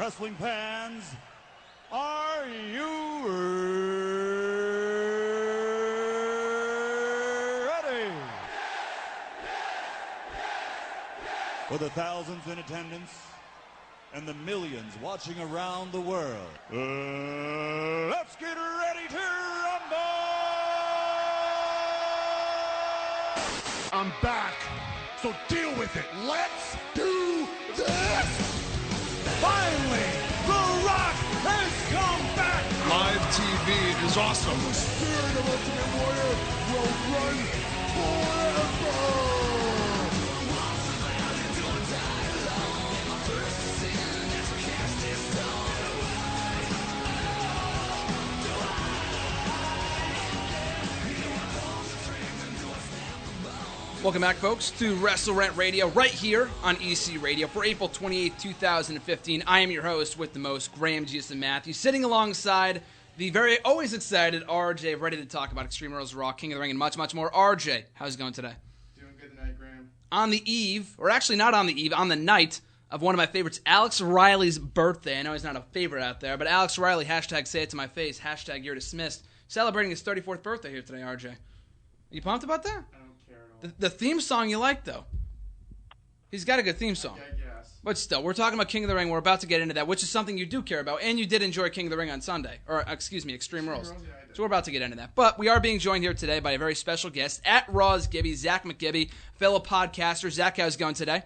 Wrestling fans, are you ready? For the thousands in attendance and the millions watching around the world, let's get ready to rumble! I'm back, so deal with it. Let's do this! Finally, The Rock has come back! Live TV is awesome. The spirit of Ultimate Warrior will run forever! Welcome back, folks, to WrestleRant Radio right here on EC Radio for April 28th, 2015. I am your host with the most, Graham Jason Matthews, sitting alongside the very always excited RJ, ready to talk about Extreme Rules, Raw, King of the Ring, and much, much more. RJ, how's it going today? Doing good tonight, Graham. On the eve, or actually not on the eve, on the night of one of my favorites, Alex Riley's birthday. I know he's not a favorite out there, but Alex Riley, hashtag say it to my face, hashtag you're dismissed, celebrating his 34th birthday here today, RJ. Are you pumped about that? The theme song you like, though. He's got a good theme song. I guess. But still, we're talking about King of the Ring. We're about to get into that, which is something you do care about. And you did enjoy King of the Ring on Sunday. Or, excuse me, Extreme Rules. Yeah, I did. So we're about to get into that. But we are being joined here today by a very special guest at Raw's Gibby, Zach McGibbon, fellow podcaster. Zach, how's it going today?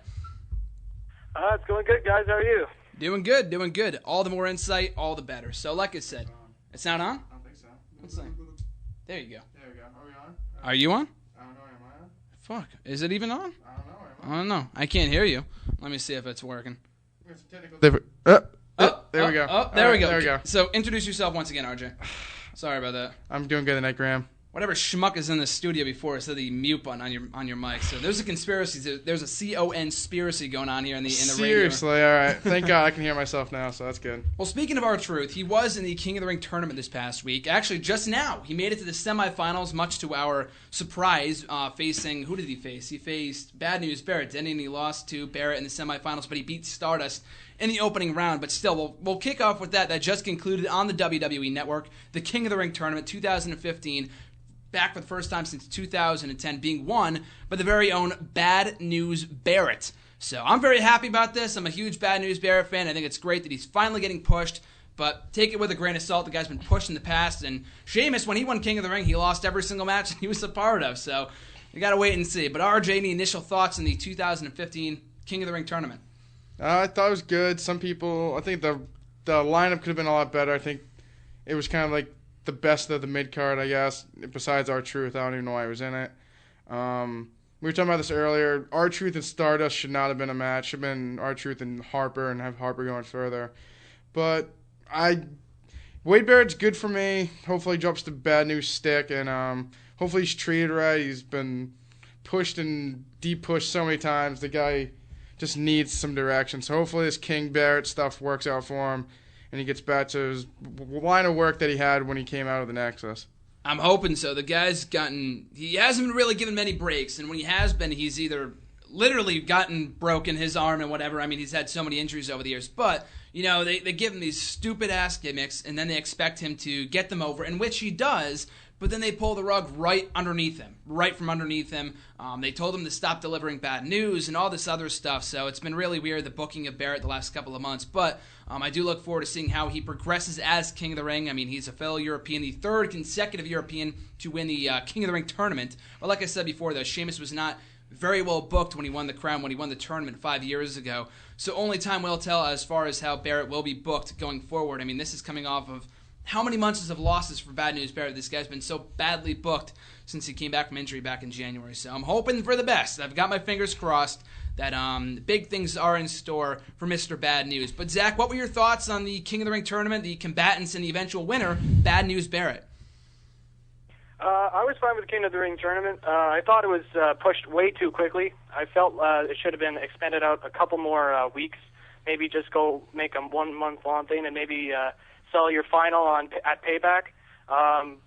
It's going good, guys. How are you? Doing good, doing good. All the more insight, all the better. So, like I said, it's not on? I don't think so. Let's see. There you go. There we go. Are we on? Are you on? I don't know. Am I on? Fuck. Is it even on? I don't know. I don't know. I can't hear you. Let me see if it's working. There's some technical There we go. There we go. There we go. So introduce yourself once again, RJ. Sorry about that. I'm doing good tonight, Graham. Whatever schmuck is in the studio before said the mute button on your mic. So there's a conspiracy. There's a conspiracy going on here in the Seriously, all right. Thank God I can hear myself now, so that's good. Well, speaking of R-Truth, he was in the King of the Ring tournament this past week. Actually, just now, he made it to the semifinals, much to our surprise, facing, who did he face? He faced Bad News Barrett, didn't he? And he lost to Barrett in the semifinals, but he beat Stardust in the opening round. But still, we'll kick off with that. That just concluded on the WWE Network, the King of the Ring tournament 2015. Back for the first time since 2010, being won by the very own Bad News Barrett. So I'm very happy about this. I'm a huge Bad News Barrett fan. I think it's great that he's finally getting pushed, but take it with a grain of salt. The guy's been pushed in the past, and Sheamus, when he won King of the Ring, he lost every single match he was a part of. So you got to wait and see. But RJ, any initial thoughts on the 2015 King of the Ring tournament? I thought it was good. Some people, I think the lineup could have been a lot better. I think it was kind of like the best of the mid-card, I guess, besides R-Truth. I don't even know why he was in it. We were talking about this earlier. R-Truth and Stardust should not have been a match. Should have been R-Truth and Harper and have Harper going further. But Wade Barrett's good for me. Hopefully he drops the Bad News stick, and hopefully he's treated right. He's been pushed and de-pushed so many times. The guy just needs some direction. So hopefully this King Barrett stuff works out for him, and he gets back to his line of work that he had when he came out of the Nexus. I'm hoping so. The guy's he hasn't been really given many breaks, and when he has been, he's either literally gotten broken his arm and whatever. I mean, he's had so many injuries over the years. But, you know, they give him these stupid-ass gimmicks, and then they expect him to get them over, in which he does, but then they pull the rug right underneath him, right from underneath him. They told him to stop delivering bad news and all this other stuff, so it's been really weird, the booking of Barrett the last couple of months. But I do look forward to seeing how he progresses as King of the Ring. I mean, he's a fellow European, the third consecutive European to win the King of the Ring tournament. But like I said before, though, Sheamus was not very well booked when he won the crown, when he won the tournament 5 years ago. So only time will tell as far as how Barrett will be booked going forward. I mean, this is coming off of how many months of losses for Bad News Barrett? This guy's been so badly booked since he came back from injury back in January. So I'm hoping for the best. I've got my fingers crossed that big things are in store for Mr. Bad News. But Zach, what were your thoughts on the King of the Ring tournament, the combatants, and the eventual winner, Bad News Barrett? I was fine with the King of the Ring tournament. I thought it was pushed way too quickly. I felt it should have been expanded out a couple more weeks. Maybe just go make a 1 month long thing and maybe sell your final at Payback.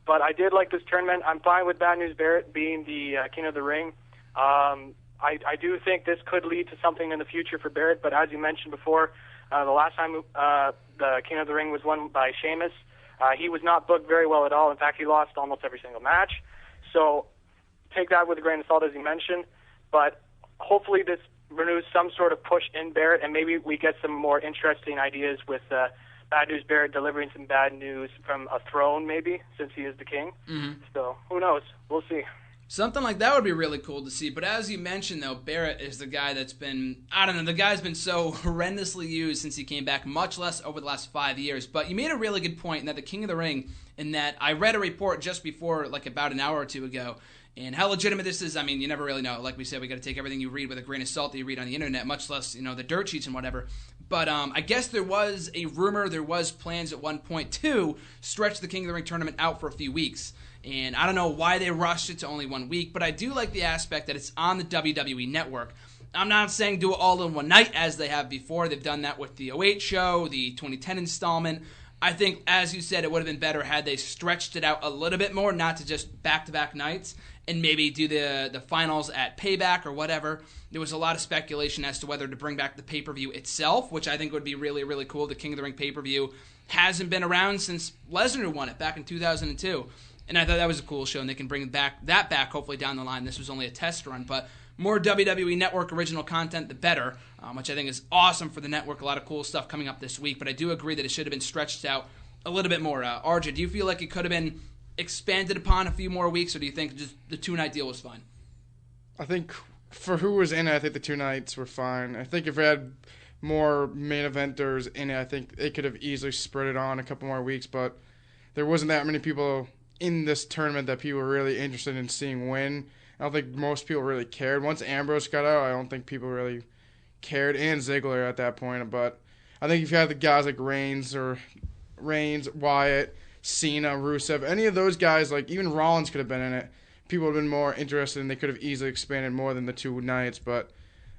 But I did like this tournament. I'm fine with Bad News Barrett being the King of the Ring. I do think this could lead to something in the future for Barrett, but as you mentioned before, The last time the King of the Ring was won by Sheamus, he was not booked very well at all. In fact, he lost almost every single match. So take that with a grain of salt, as you mentioned. But hopefully this renews some sort of push in Barrett, and maybe we get some more interesting ideas with Bad News Barrett delivering some bad news from a throne, maybe, since he is the king. Mm-hmm. So who knows? We'll see. Something like that would be really cool to see. But as you mentioned, though, Barrett is the guy that's been, I don't know, the guy's been so horrendously used since he came back, much less over the last 5 years. But you made a really good point in that the King of the Ring, in that I read a report just before, like about an hour or two ago, and how legitimate this is, I mean, you never really know. Like we said, we got to take everything you read with a grain of salt that you read on the internet, much less, the dirt sheets and whatever. But I guess there was a rumor, there was plans at one point to stretch the King of the Ring tournament out for a few weeks. And I don't know why they rushed it to only 1 week, but I do like the aspect that it's on the WWE Network. I'm not saying do it all in one night as they have before. They've done that with the 08 show, the 2010 installment. I think, as you said, it would have been better had they stretched it out a little bit more, not to just back-to-back nights, and maybe do the finals at Payback or whatever. There was a lot of speculation as to whether to bring back the pay-per-view itself, which I think would be really, really cool. The King of the Ring pay-per-view hasn't been around since Lesnar won it back in 2002. And I thought that was a cool show, and they can bring that back hopefully down the line. This was only a test run, but more WWE Network original content, the better, which I think is awesome for the network. A lot of cool stuff coming up this week, but I do agree that it should have been stretched out a little bit more. RJ, do you feel like it could have been expanded upon a few more weeks, or do you think just the 2-night deal was fine? I think for who was in it, I think the 2 nights were fine. I think if we had more main eventers in it, I think they could have easily spread it on a couple more weeks, but there wasn't that many people in this tournament that people were really interested in seeing win. I don't think most people really cared. Once Ambrose got out, I don't think people really cared, and Ziggler at that point. But I think if you had the guys like Reigns, Wyatt, Cena, Rusev, any of those guys, like even Rollins could have been in it, people would have been more interested, and they could have easily expanded more than the 2 nights. But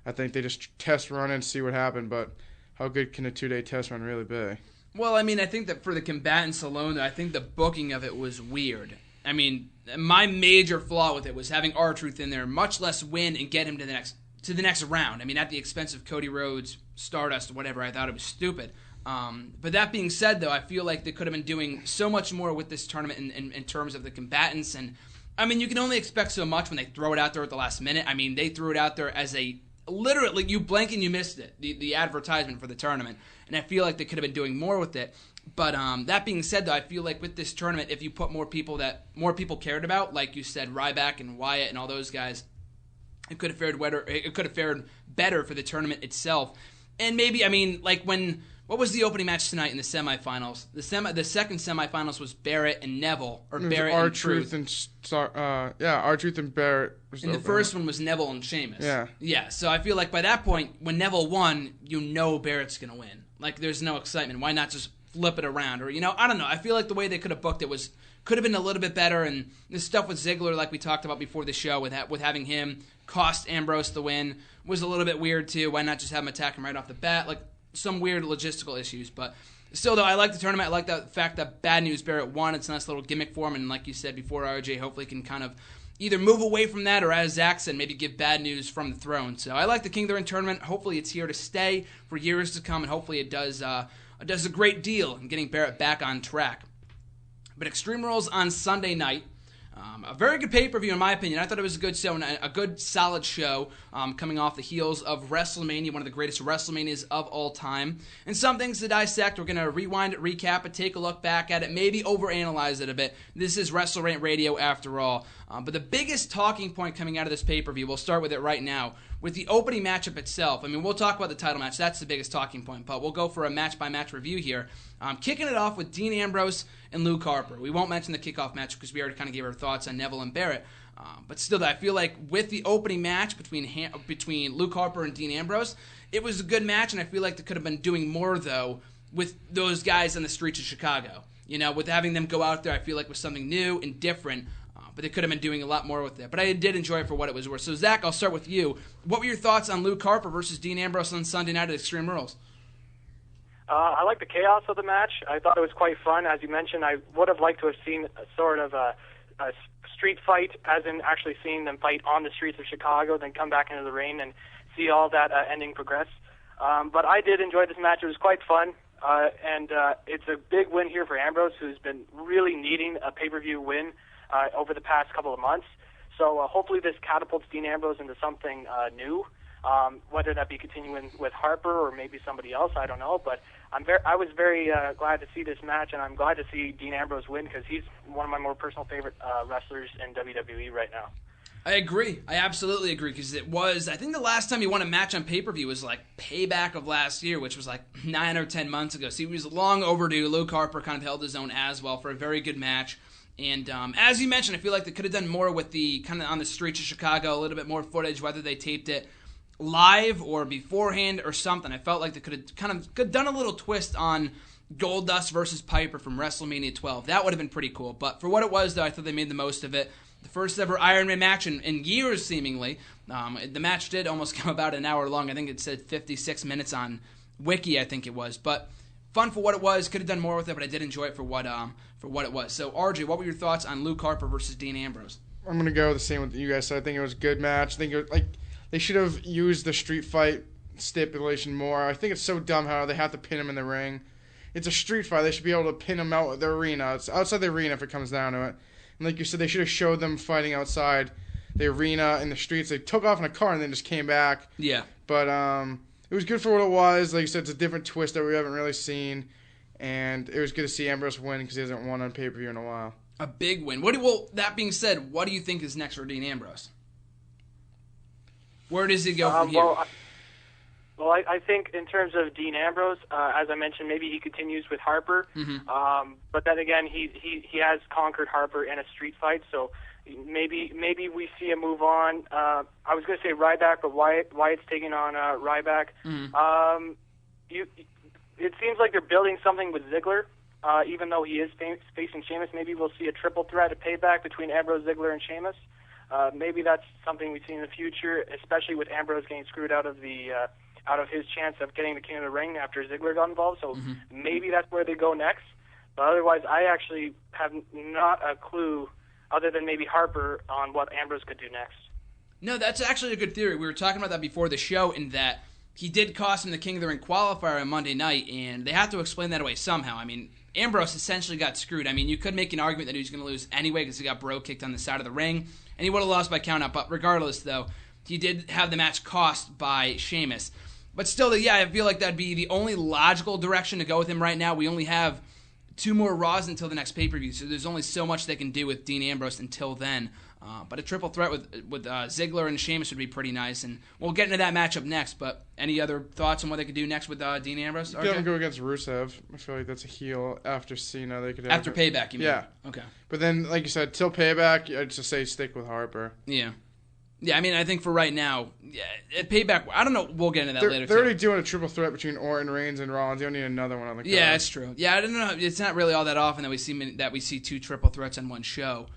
I think they just test run and see what happened. But how good can a 2-day test run really be? Well, I mean, I think that for the combatants alone, I think the booking of it was weird. I mean, my major flaw with it was having R-Truth in there, much less win and get him to the next round. I mean, at the expense of Cody Rhodes, Stardust, whatever, I thought it was stupid. But that being said, though, I feel like they could have been doing so much more with this tournament in terms of the combatants. And, I mean, you can only expect so much when they throw it out there at the last minute. I mean, they threw it out there as literally, you blink and you missed it, the advertisement for the tournament. And I feel like they could have been doing more with it. But that being said, though, I feel like with this tournament, if you put more people that more people cared about, like you said, Ryback and Wyatt and all those guys, it could have fared better. It could have fared better for the tournament itself. And maybe, I mean, like what was the opening match tonight in the semifinals? The second semifinals was Barrett and Neville, or Barrett and R-Truth R-Truth and Barrett. And the first one was Neville and Sheamus. Yeah. So I feel like by that point, when Neville won, Barrett's gonna win. Like, there's no excitement. Why not just flip it around? Or, I don't know. I feel like the way they could have booked it could have been a little bit better. And the stuff with Ziggler, like we talked about before the show, with having him cost Ambrose the win, was a little bit weird too. Why not just have him attack him right off the bat? Like, some weird logistical issues. But still, though, I like the tournament. I like the fact that Bad News Barrett won. It's a nice little gimmick for him. And like you said before, RJ hopefully can kind of either move away from that, or as Zach said, maybe give Bad News from the throne. So I like the King of the Ring tournament. Hopefully it's here to stay for years to come, and hopefully it does a great deal in getting Barrett back on track. But Extreme Rules on Sunday night. A very good pay-per-view, in my opinion. I thought it was a good show, a good, solid show, coming off the heels of WrestleMania, one of the greatest WrestleManias of all time. And some things to dissect. We're going to rewind it, recap it, take a look back at it, maybe overanalyze it a bit. This is WrestleRant Radio, after all. But the biggest talking point coming out of this pay-per-view, we'll start with it right now, with the opening matchup itself. I mean, we'll talk about the title match. That's the biggest talking point. But we'll go for a match-by-match review here. Kicking it off with Dean Ambrose and Luke Harper. We won't mention the kickoff match because we already kind of gave our thoughts on Neville and Barrett. But still, I feel like with the opening match between Luke Harper and Dean Ambrose, it was a good match, and I feel like they could have been doing more, though, with those guys on the streets of Chicago. With having them go out there, I feel like was something new and different. But they could have been doing a lot more with it. But I did enjoy it for what it was worth. So, Zach, I'll start with you. What were your thoughts on Luke Harper versus Dean Ambrose on Sunday night at Extreme Rules? I like the chaos of the match. I thought it was quite fun. As you mentioned, I would have liked to have seen a sort of a street fight, as in actually seeing them fight on the streets of Chicago, then come back into the ring and see all that ending progress. But I did enjoy this match. It was quite fun. And it's a big win here for Ambrose, who's been really needing a pay-per-view win over the past couple of months. So hopefully this catapults Dean Ambrose into something new, whether that be continuing with Harper or maybe somebody else, I don't know. But I was very glad to see this match, and I'm glad to see Dean Ambrose win because he's one of my more personal favorite wrestlers in WWE right now. I agree. I absolutely agree because it was, I think the last time he won a match on pay-per-view was like Payback of last year, which was like 9 or 10 months ago. So he was long overdue. Luke Harper kind of held his own as well for a very good match. And as you mentioned, I feel like they could have done more with the kind of on the streets of Chicago, a little bit more footage, whether they taped it live or beforehand or something. I felt like they could have done a little twist on Goldust versus Piper from WrestleMania 12. That would have been pretty cool. But for what it was, though, I thought they made the most of it. The first ever Iron Man match in years, seemingly. The match did almost come about an hour long. I think it said 56 minutes on Wiki, I think it was. But fun for what it was. Could have done more with it, but I did enjoy it for what it was. So, RJ, what were your thoughts on Luke Harper versus Dean Ambrose? I'm going to go the same with you guys said. I think it was a good match. I think it was, they should have used the street fight stipulation more. I think it's so dumb how they have to pin him in the ring. It's a street fight. They should be able to pin him out of the arena. It's outside the arena if it comes down to it. And like you said, they should have showed them fighting outside the arena in the streets. They took off in a car and then just came back. Yeah. But it was good for what it was. Like you said, it's a different twist that we haven't really seen. And it was good to see Ambrose win because he hasn't won on pay-per-view in a while. A big win. That being said, what do you think is next for Dean Ambrose? Where does he go from here? Well, I think in terms of Dean Ambrose, as I mentioned, maybe he continues with Harper. Mm-hmm. But then again, he has conquered Harper in a street fight, so maybe we see a move on. I was going to say Ryback, but Wyatt's taking on Ryback. Mm-hmm. It seems like they're building something with Ziggler, even though he is facing Sheamus. Maybe we'll see a triple threat, a payback between Ambrose, Ziggler, and Sheamus. Maybe that's something we see in the future, especially with Ambrose getting screwed out of his chance of getting the King of the Ring after Ziggler got involved. So maybe that's where they go next. But otherwise, I actually have not a clue, other than maybe Harper, on what Ambrose could do next. No, that's actually a good theory. We were talking about that before the show, in that he did cost him the King of the Ring qualifier on Monday night, and they have to explain that away somehow. I mean, Ambrose essentially got screwed. I mean, you could make an argument that he was going to lose anyway because he got bro kicked on the side of the ring, and he would have lost by countout. But regardless, though, he did have the match cost by Sheamus. But still, yeah, I feel like that'd be the only logical direction to go with him right now. We only have 2 more Raws until the next pay-per-view, so there's only so much they can do with Dean Ambrose until then. But a triple threat with Ziggler and Sheamus would be pretty nice, and we'll get into that matchup next. But any other thoughts on what they could do next with Dean Ambrose? If they don't go against Rusev, I feel like that's a heel after Cena. They could have after Payback, you mean? Yeah. Okay. But then, like you said, till Payback, I'd just say stick with Harper. Yeah. Yeah, I mean, I think for right now, at Payback, I don't know, we'll get into that later. They're already doing a triple threat between Orton, Reigns, and Rollins. You don't need another one on the card. Yeah, that's true. Yeah, I don't know. It's not really all that often that we see 2 triple threats on one show.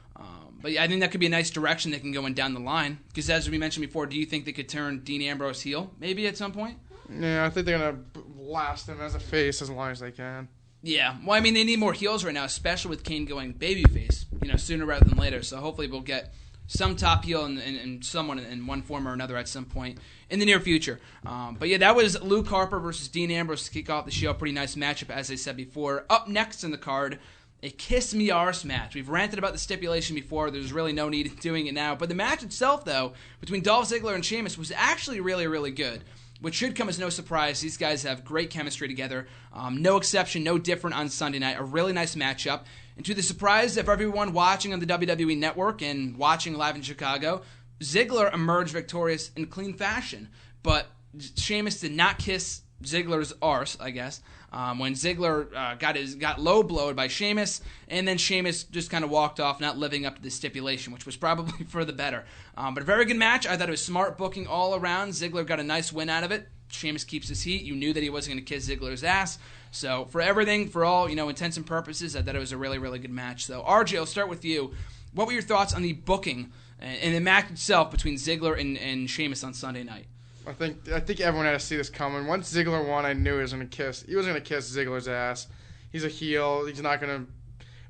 But yeah, I think that could be a nice direction they can go in down the line. Because as we mentioned before, do you think they could turn Dean Ambrose heel maybe at some point? Yeah, I think they're going to blast him as a face as long as they can. Yeah, well, I mean, they need more heels right now, especially with Kane going babyface, sooner rather than later. So hopefully we'll get some top heel and someone in one form or another at some point in the near future. But yeah, that was Luke Harper versus Dean Ambrose to kick off the show. Pretty nice matchup, as I said before. Up next in the card, a Kiss Me Arse match. We've ranted about the stipulation before. There's really no need in doing it now. But the match itself, though, between Dolph Ziggler and Sheamus was actually really, really good, which should come as no surprise. These guys have great chemistry together. No exception, no different on Sunday night. A really nice matchup. And to the surprise of everyone watching on the WWE Network and watching live in Chicago, Ziggler emerged victorious in clean fashion. But Sheamus did not kiss Ziggler's arse, I guess, when Ziggler got low blowed by Sheamus, and then Sheamus just kind of walked off, not living up to the stipulation, which was probably for the better. But a very good match. I thought it was smart booking all around. Ziggler got a nice win out of it. Sheamus keeps his heat. You knew that he wasn't going to kiss Ziggler's ass. So for everything, for all intents and purposes, I thought it was a really, really good match. So RJ, I'll start with you. What were your thoughts on the booking and the match itself between Ziggler and Sheamus on Sunday night? I think everyone had to see this coming. Once Ziggler won, I knew he was going to kiss Ziggler's ass. He's a heel. He's not going to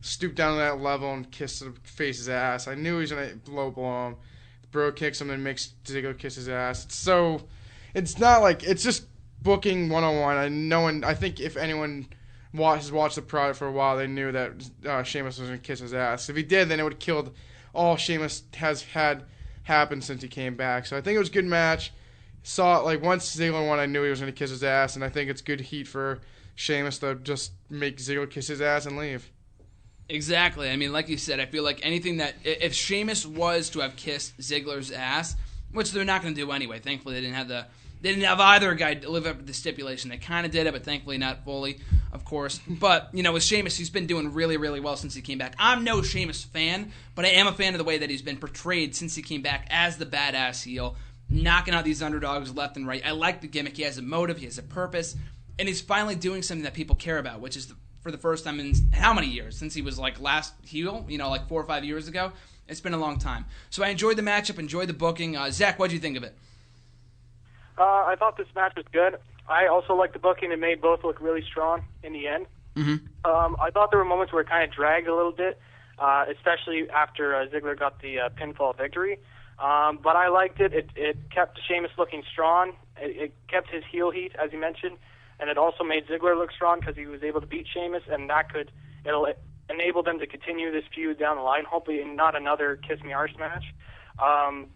stoop down to that level and kiss the face's ass. I knew he was going to low blow him. Bro kicks him and makes Ziggler kiss his ass. It's just booking 101. I think if anyone has watched the product for a while, they knew that Sheamus was going to kiss his ass. If he did, then it would have killed all Sheamus has had happen since he came back. So I think it was a good match. Saw it, like, once Ziggler won, I knew he was going to kiss his ass, and I think it's good heat for Sheamus to just make Ziggler kiss his ass and leave. Exactly. I mean, like you said, I feel like anything that if Sheamus was to have kissed Ziggler's ass, which they're not going to do anyway. Thankfully, they didn't have either guy live up to the stipulation. They kind of did it, but thankfully not fully, of course. But with Sheamus, he's been doing really, really well since he came back. I'm no Sheamus fan, but I am a fan of the way that he's been portrayed since he came back as the badass heel, knocking out these underdogs left and right. I like the gimmick. He has a motive. He has a purpose. And he's finally doing something that people care about, which is for the first time in how many years? Since he was last heel, like 4 or 5 years ago. It's been a long time. So I enjoyed the matchup, enjoyed the booking. Zach, what did you think of it? I thought this match was good. I also liked the booking. It made both look really strong in the end. Mm-hmm. I thought there were moments where it kind of dragged a little bit, especially after Ziggler got the pinfall victory. But I liked it. It kept Sheamus looking strong. It kept his heel heat, as you mentioned, and it also made Ziggler look strong because he was able to beat Sheamus, and it'll enable them to continue this feud down the line, hopefully not another Kiss Me Arse match.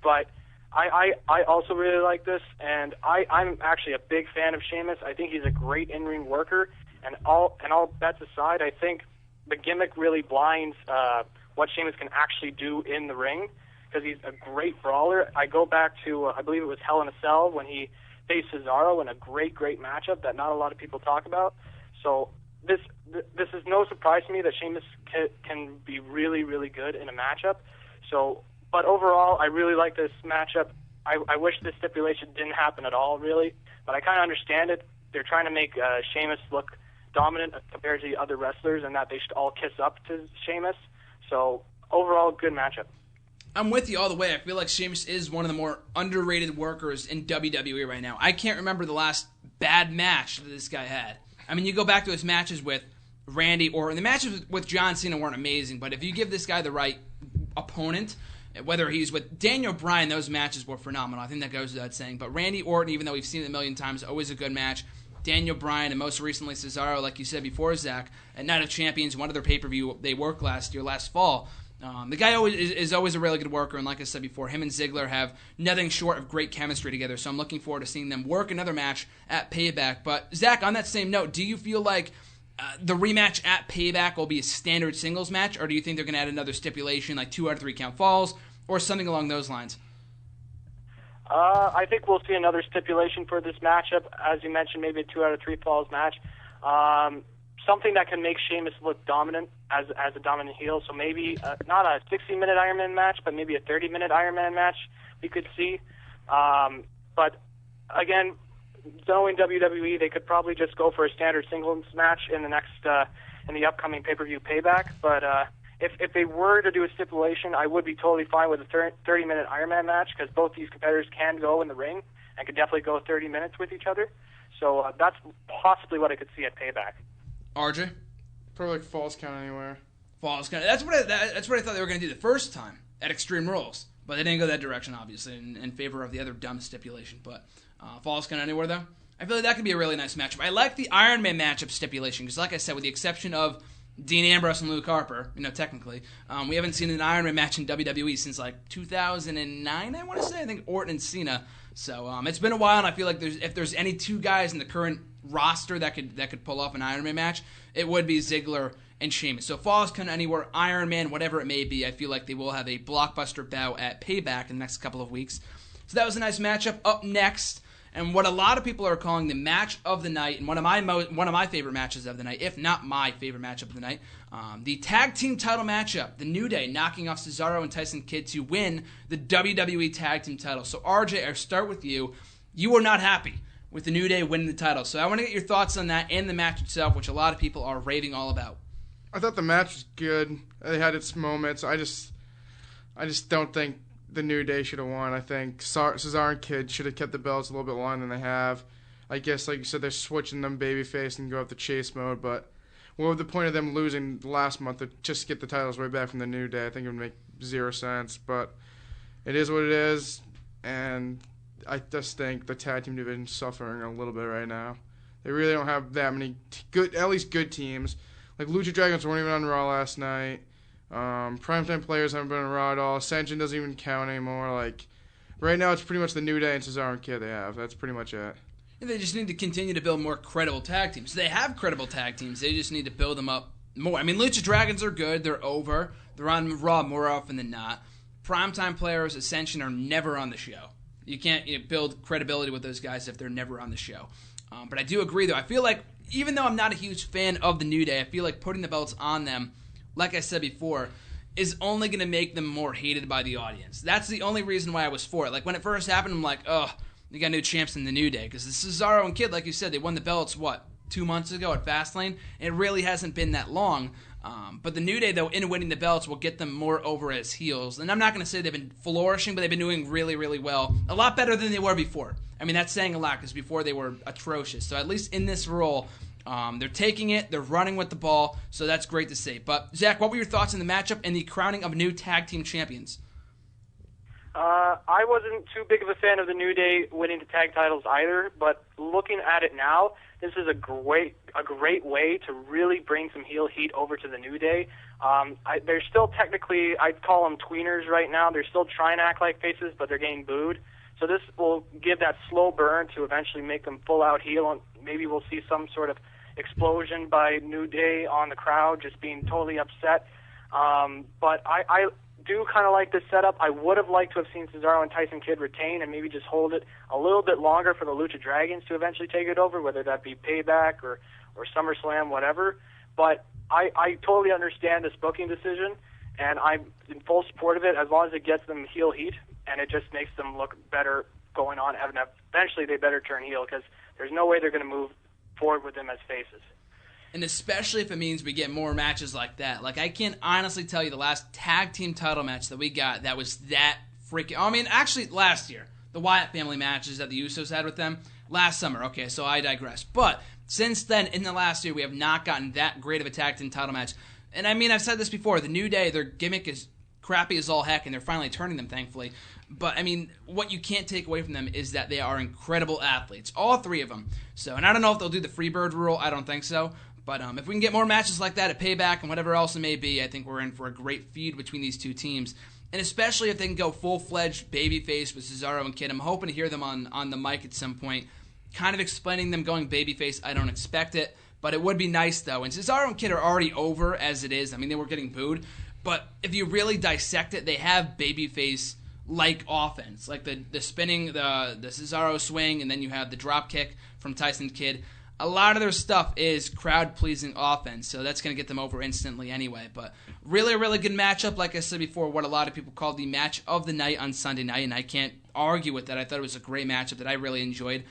But I also really like this, and I'm actually a big fan of Sheamus. I think he's a great in-ring worker, and all bets aside, I think the gimmick really blinds what Sheamus can actually do in the ring, because he's a great brawler. I go back to, I believe it was Hell in a Cell, when he faced Cesaro in a great matchup that not a lot of people talk about. So this is no surprise to me that Sheamus can be really, really good in a matchup. So, but overall, I really like this matchup. I wish this stipulation didn't happen at all, really, but I kind of understand it. They're trying to make Sheamus look dominant compared to the other wrestlers, and that they should all kiss up to Sheamus. So overall, good matchup. I'm with you all the way. I feel like Sheamus is one of the more underrated workers in WWE right now. I can't remember the last bad match that this guy had. I mean, you go back to his matches with Randy Orton. The matches with John Cena weren't amazing, but if you give this guy the right opponent, whether he's with Daniel Bryan, those matches were phenomenal. I think that goes without saying. But Randy Orton, even though we've seen it a million times, always a good match. Daniel Bryan, and most recently Cesaro, like you said before, Zach, at Night of Champions, one other pay-per-view they worked last fall. The guy is always a really good worker, and like I said before, him and Ziggler have nothing short of great chemistry together, so I'm looking forward to seeing them work another match at Payback. But, Zach, on that same note, do you feel like the rematch at Payback will be a standard singles match, or do you think they're going to add another stipulation, like 2 out of 3 count falls, or something along those lines? I think we'll see another stipulation for this matchup. As you mentioned, maybe a 2 out of 3 falls match. Something that can make Sheamus look dominant as a dominant heel. So maybe not a 60-minute Iron Man match, but maybe a 30-minute Iron Man match we could see. But again, knowing WWE, they could probably just go for a standard singles match in the upcoming pay-per-view Payback. But if they were to do a stipulation, I would be totally fine with a 30-minute Iron Man match, because both these competitors can go in the ring and could definitely go 30 minutes with each other. So that's possibly what I could see at Payback. RJ? Probably like falls count anywhere. Falls count. That's what I thought they were going to do the first time at Extreme Rules, but they didn't go that direction, obviously, in favor of the other dumb stipulation. But falls count anywhere, though. I feel like that could be a really nice matchup. I like the Iron Man matchup stipulation because, like I said, with the exception of Dean Ambrose and Luke Harper, technically, we haven't seen an Iron Man match in WWE since like 2009. I want to say. I think Orton and Cena. So it's been a while, and I feel like if there's any 2 guys in the current roster that could pull off an Iron Man match, it would be Ziggler and Sheamus. So falls count anywhere, Iron Man, whatever it may be, I feel like they will have a blockbuster bout at Payback in the next couple of weeks. So that was a nice matchup. Up next, and what a lot of people are calling the match of the night, and one of my favorite matches of the night, if not my favorite matchup of the night, the tag team title matchup, the New Day knocking off Cesaro and Tyson Kidd to win the WWE Tag Team title. So RJ, I'll start with you. You were not happy with the New Day winning the title. So I want to get your thoughts on that and the match itself, which a lot of people are raving all about. I thought the match was good. It had its moments. I just don't think the New Day should have won. I think Cesaro and Kidd should have kept the belts a little bit longer than they have. I guess, like you said, they're switching them babyface and go up the chase mode, but what would the point of them losing last month to just get the titles right back from the New Day? I think it would make 0 sense, but it is what it is, and I just think the tag team division's suffering a little bit right now. They really don't have that many at least good teams. Like Lucha Dragons weren't even on Raw last night. Primetime Players haven't been on Raw at all. Ascension doesn't even count anymore. Like right now, it's pretty much the New Day and Cesaro and Kid they have. That's pretty much it. And they just need to continue to build more credible tag teams. They have credible tag teams. They just need to build them up more. I mean, Lucha Dragons are good. They're over. They're on Raw more often than not. Primetime Players, Ascension are never on the show. You can't build credibility with those guys if they're never on the show. But I do agree, though. I feel like, even though I'm not a huge fan of the New Day, I feel like putting the belts on them, like I said before, is only going to make them more hated by the audience. That's the only reason why I was for it. Like, when it first happened, I'm like, oh, you got new champs in the New Day. Because the Cesaro and Kid, like you said, they won the belts, 2 months ago at Fastlane? It really hasn't been that long. But the New Day, though, in winning the belts, will get them more over as heels. And I'm not going to say they've been flourishing, but they've been doing really, really well. A lot better than they were before. I mean, that's saying a lot, because before they were atrocious. So at least in this role, they're taking it, they're running with the ball, so that's great to see. But, Zach, what were your thoughts on the matchup and the crowning of new tag team champions? I wasn't too big of a fan of the New Day winning the tag titles either, but looking at it now, this is a great way to really bring some heel heat over to the New Day. They're still technically, I'd call them tweeners right now. They're still trying to act like faces, but they're getting booed. So this will give that slow burn to eventually make them full-out heel, and maybe we'll see some sort of explosion by New Day on the crowd, just being totally upset. But I do kind of like this setup. I would have liked to have seen Cesaro and Tyson Kidd retain and maybe just hold it a little bit longer for the Lucha Dragons to eventually take it over, whether that be Payback or SummerSlam, whatever. But I totally understand this booking decision, and I'm in full support of it as long as it gets them heel heat and it just makes them look better going on. And eventually they better turn heel, because there's no way they're going to move forward with them as faces. And especially if it means we get more matches like that. Like, I can't honestly tell you the last tag team title match that we got that was that freaking... I mean, actually, last year, the Wyatt family matches that the Usos had with them, last summer. Okay, so I digress. But since then, in the last year, we have not gotten that great of a tag team title match. And I mean, I've said this before, the New Day, their gimmick is crappy as all heck, and they're finally turning them, thankfully. But, I mean, what you can't take away from them is that they are incredible athletes. All three of them. So, and I don't know if they'll do the Freebird rule. I don't think so. But if we can get more matches like that at Payback and whatever else it may be, I think we're in for a great feud between these two teams. And especially if they can go full-fledged babyface with Cesaro and Kid. I'm hoping to hear them on the mic at some point, kind of explaining them going babyface. I don't expect it, but it would be nice, though. And Cesaro and Kid are already over as it is. I mean, they were getting booed. But if you really dissect it, they have babyface-like offense. Like the spinning, the Cesaro swing, and then you have the drop kick from Tyson Kidd. A lot of their stuff is crowd-pleasing offense, so that's going to get them over instantly anyway. But really, really good matchup. Like I said before, what a lot of people call the match of the night on Sunday night, and I can't argue with that. I thought it was a great matchup that I really enjoyed.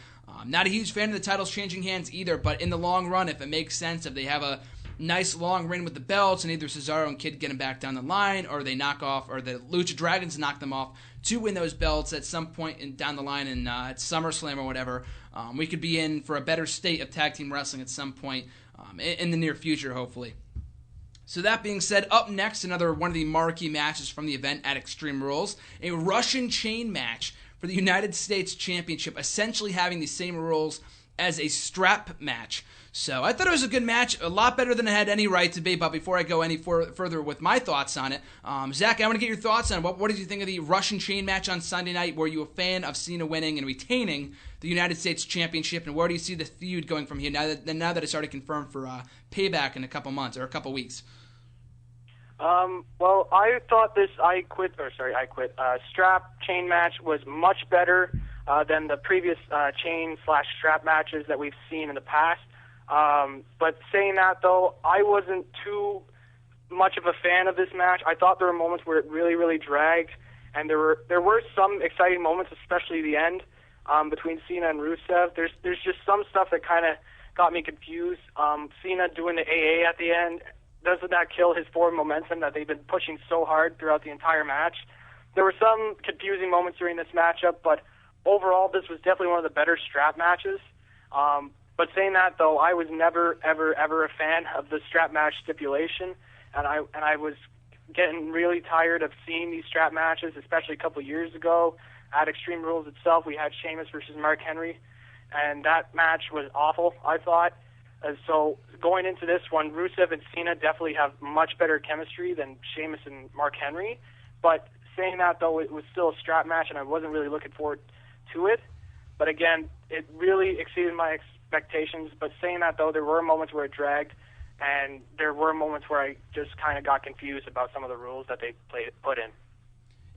Not a huge fan of the titles changing hands either, but in the long run, if it makes sense, if they have a nice long reign with the belts, and either Cesaro and Kid get them back down the line, or they knock off, or the Lucha Dragons knock them off to win those belts at some point down the line in at SummerSlam or whatever, we could be in for a better state of tag team wrestling at some point in the near future, hopefully. So that being said, up next, another one of the marquee matches from the event at Extreme Rules, a Russian chain match for the United States Championship, essentially having the same rules as a strap match. So I thought it was a good match, a lot better than it had any right to be. But before I go any further with my thoughts on it, Zach, I want to get your thoughts on it. What did you think of the Russian chain match on Sunday night? Were you a fan of Cena winning and retaining the United States Championship? And where do you see the feud going from here now that it's already confirmed for Payback in a couple months or a couple weeks? Well, I thought this I quit strap chain match was much better than the previous chain/strap matches that we've seen in the past. But saying that, though, I wasn't too much of a fan of this match. I thought there were moments where it really, really dragged, and there were some exciting moments, especially the end between Cena and Rusev. There's just some stuff that kind of got me confused. Cena doing the AA at the end, doesn't that kill his forward momentum that they've been pushing so hard throughout the entire match? There were some confusing moments during this matchup, but overall, this was definitely one of the better strap matches. But saying that, though, I was never, ever, ever a fan of the strap match stipulation, and I was getting really tired of seeing these strap matches, especially a couple years ago at Extreme Rules itself, we had Sheamus versus Mark Henry, and that match was awful, I thought. So going into this one, Rusev and Cena definitely have much better chemistry than Sheamus and Mark Henry. But saying that, though, it was still a strap match, and I wasn't really looking forward to it. But again, it really exceeded my expectations. But saying that, though, there were moments where it dragged, and there were moments where I just kind of got confused about some of the rules that they put in.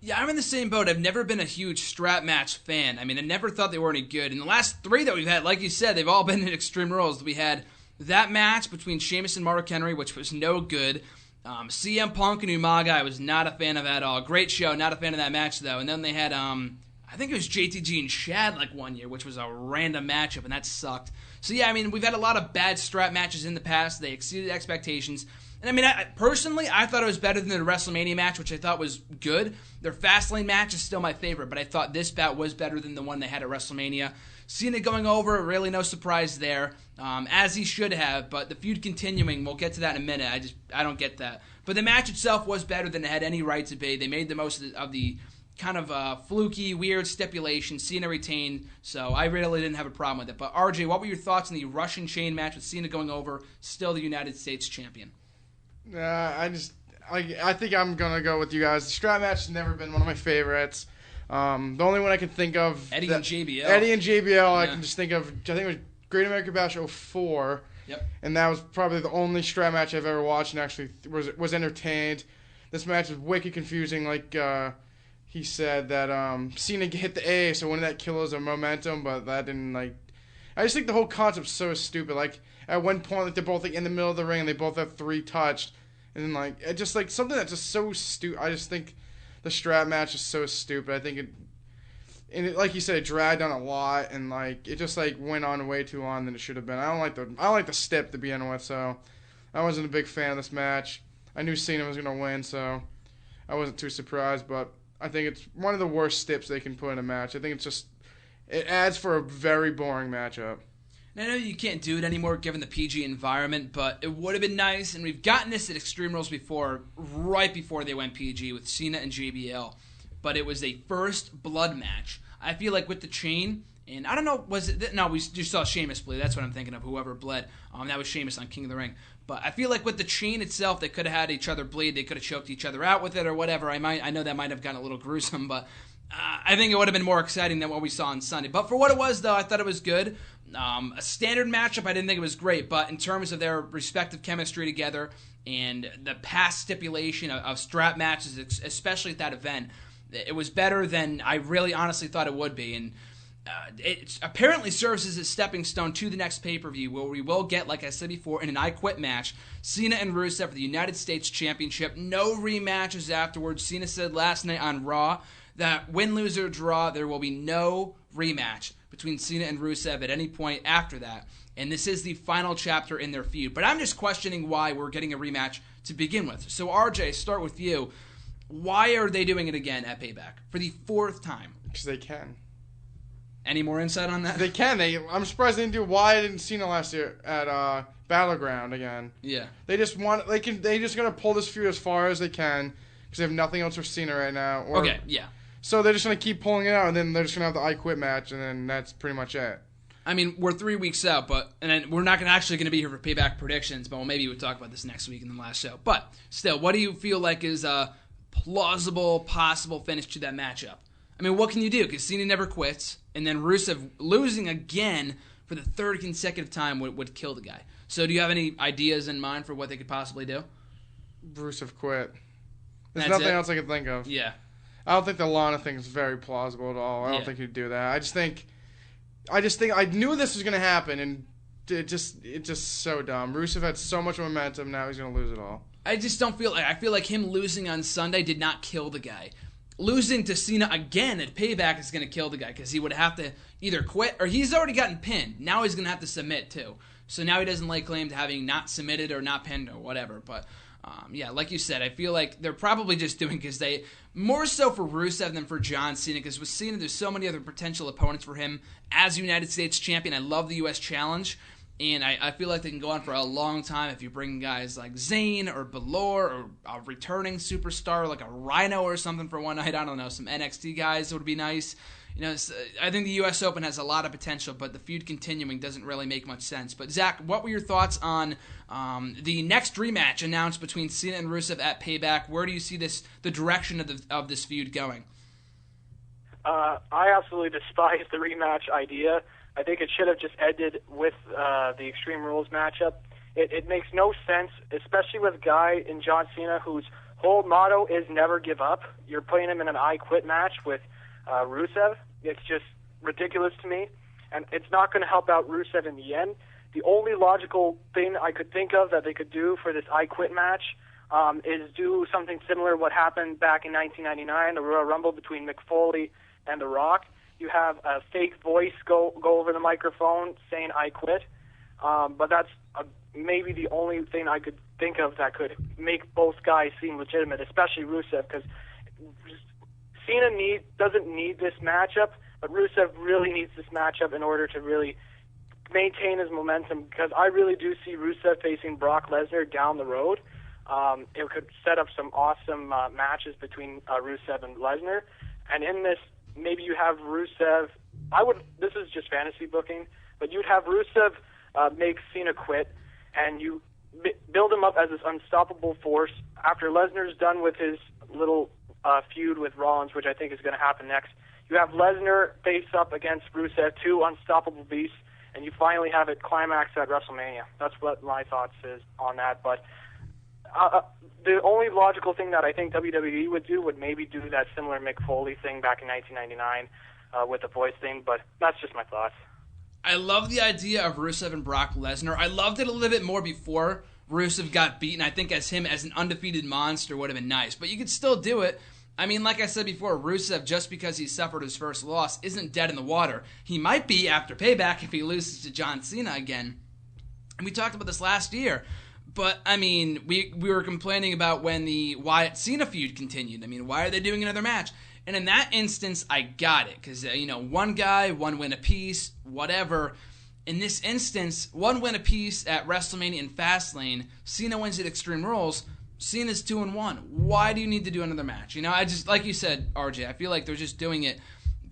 Yeah, I'm in the same boat. I've never been a huge strap match fan. I mean, I never thought they were any good. In the last 3 that we've had, like you said, they've all been in Extreme Rules. We had that match between Sheamus and Mark Henry, which was no good. CM Punk and Umaga, I was not a fan of at all. Great show, not a fan of that match, though. And then they had, I think it was JTG and Shad like one year, which was a random matchup, and that sucked. So, yeah, I mean, we've had a lot of bad strap matches in the past. They exceeded expectations. And I mean, personally, I thought it was better than the WrestleMania match, which I thought was good. Their Fastlane match is still my favorite, but I thought this bout was better than the one they had at WrestleMania. Cena going over, really no surprise there, as he should have, but the feud continuing, we'll get to that in a minute. I don't get that. But the match itself was better than it had any right to be. They made the most of the kind of fluky, weird stipulation. Cena retained, so I really didn't have a problem with it. But RJ, what were your thoughts on the Russian chain match with Cena going over, still the United States champion? I think I'm gonna go with you guys. The strap match has never been one of my favorites. The only one I can think of, Eddie and JBL. Yeah. I can just think of. I think it was Great American Bash 04. Yep. And that was probably the only strap match I've ever watched and actually was entertained. This match was wicked confusing. Like he said that Cena hit the A, so wouldn't that kill us a momentum? But that didn't like. I just think the whole concept's so stupid. Like at one point, like they're both like in the middle of the ring, and they both have 3 touched, and then like it just like something that's just so stupid. I just think the strap match is so stupid. I think it, like you said, it dragged on a lot, and like it just like went on way too long than it should have been. I don't like the stip to begin with, so I wasn't a big fan of this match. I knew Cena was gonna win, so I wasn't too surprised. But I think it's one of the worst stips they can put in a match. I think it's just it adds for a very boring matchup. I know you can't do it anymore given the PG environment, but it would have been nice, and we've gotten this at Extreme Rules before, right before they went PG with Cena and JBL, but it was a first blood match. I feel like with the chain, and I don't know, we just saw Sheamus bleed, that's what I'm thinking of, whoever bled. That was Sheamus on King of the Ring. But I feel like with the chain itself, they could have had each other bleed, they could have choked each other out with it or whatever. I know that might have gotten a little gruesome, but I think it would have been more exciting than what we saw on Sunday. But for what it was, though, I thought it was good. A standard matchup, I didn't think it was great, but in terms of their respective chemistry together and the past stipulation of strap matches, especially at that event, it was better than I really honestly thought it would be. And it apparently serves as a stepping stone to the next pay-per-view, where we will get, like I said before, in an I Quit match, Cena and Rusev for the United States Championship. No rematches afterwards. Cena said last night on Raw that win, lose, or draw, there will be no rematch between Cena and Rusev at any point after that. And this is the final chapter in their feud. But I'm just questioning why we're getting a rematch to begin with. So, RJ, start with you. Why are they doing it again at Payback for the 4th time? Because they can. Any more insight on that? They can. I'm surprised they didn't do Wyatt and Cena last year at Battleground again. Yeah. They just gonna pull this feud as far as they can because they have nothing else for Cena right now. Okay. Yeah. So they're just going to keep pulling it out, and then they're just going to have the I Quit match, and then that's pretty much it. I mean, we're 3 weeks out, and then we're not actually going to be here for Payback predictions, but maybe we'll talk about this next week in the last show. But still, what do you feel like is a plausible, possible finish to that matchup? I mean, what can you do? Because Cena never quits, and then Rusev losing again for the 3rd consecutive time would kill the guy. So do you have any ideas in mind for what they could possibly do? Rusev quit. There's That's nothing it? else I can think of. Yeah. I don't think the Lana thing is very plausible at all. I don't think he'd do that. I just think I knew this was going to happen, and it's just so dumb. Rusev had so much momentum, now he's going to lose it all. I just don't feel like I feel like him losing on Sunday did not kill the guy. Losing to Cena again at Payback is going to kill the guy because he would have to either quit or he's already gotten pinned. Now he's going to have to submit too. So now he doesn't lay claim to having not submitted or not pinned or whatever. But yeah, like you said, I feel like they're probably just doing because they more so for Rusev than for John Cena, because with Cena there's so many other potential opponents for him as United States champion. I love the U.S. challenge. And I feel like they can go on for a long time if you bring guys like Zayn or Balor or a returning superstar like a Rhino or something for one night. I don't know. Some NXT guys would be nice. You know, I think the U.S. Open has a lot of potential, but the feud continuing doesn't really make much sense. But, Zach, what were your thoughts on the next rematch announced between Cena and Rusev at Payback? Where do you see the direction of this feud going? I absolutely despise the rematch idea. I think it should have just ended with the Extreme Rules matchup. It makes no sense, especially with a guy in John Cena whose whole motto is never give up. You're putting him in an I Quit match with Rusev. It's just ridiculous to me, and it's not going to help out Rusev in the end. The only logical thing I could think of that they could do for this I Quit match is do something similar to what happened back in 1999, the Royal Rumble between Mick Foley and The Rock. You have a fake voice go over the microphone saying I quit, but that's maybe the only thing I could think of that could make both guys seem legitimate, especially Rusev, because Cena doesn't need this matchup, but Rusev really needs this matchup in order to really maintain his momentum, because I really do see Rusev facing Brock Lesnar down the road. It could set up some awesome matches between Rusev and Lesnar, and in this, maybe you have Rusev, this is just fantasy booking, but you'd have Rusev make Cena quit, and you build him up as this unstoppable force. After Lesnar's done with his little feud with Rollins, which I think is going to happen next, you have Lesnar face up against Rusev, two unstoppable beasts, and you finally have it climax at WrestleMania. That's what my thoughts is on that, but the only logical thing that I think WWE would do would maybe do that similar Mick Foley thing back in 1999 with the voice thing, but that's just my thoughts. I love the idea of Rusev and Brock Lesnar. I loved it a little bit more before Rusev got beaten. I think as him as an undefeated monster would have been nice, but you could still do it. I mean, like I said before, Rusev, just because he suffered his first loss, isn't dead in the water. He might be after Payback if he loses to John Cena again. And we talked about this last year. But, I mean, we were complaining about when the Wyatt-Cena feud continued. I mean, why are they doing another match? And in that instance, I got it. Because, one guy, one win apiece, whatever. In this instance, one win apiece at WrestleMania and Fastlane. Cena wins at Extreme Rules. Cena's 2-1. Why do you need to do another match? I just, like you said, RJ, I feel like they're just doing it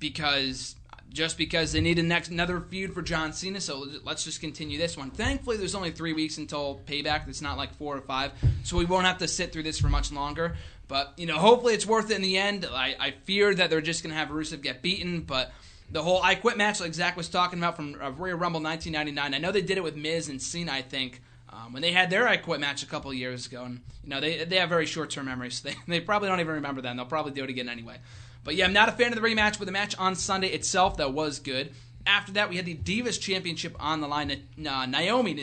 because they need another feud for John Cena, so let's just continue this one. Thankfully, there's only 3 weeks until Payback. It's not like 4 or 5, so we won't have to sit through this for much longer. But, hopefully it's worth it in the end. I fear that they're just going to have Rusev get beaten, but the whole I Quit match, like Zach was talking about from Royal Rumble 1999, I know they did it with Miz and Cena, I think, when they had their I Quit match a couple of years ago. And, they have very short-term memories, so they probably don't even remember that, and they'll probably do it again anyway. But yeah, I'm not a fan of the rematch, but the match on Sunday itself, that was good. After that, we had the Divas Championship on the line. Naomi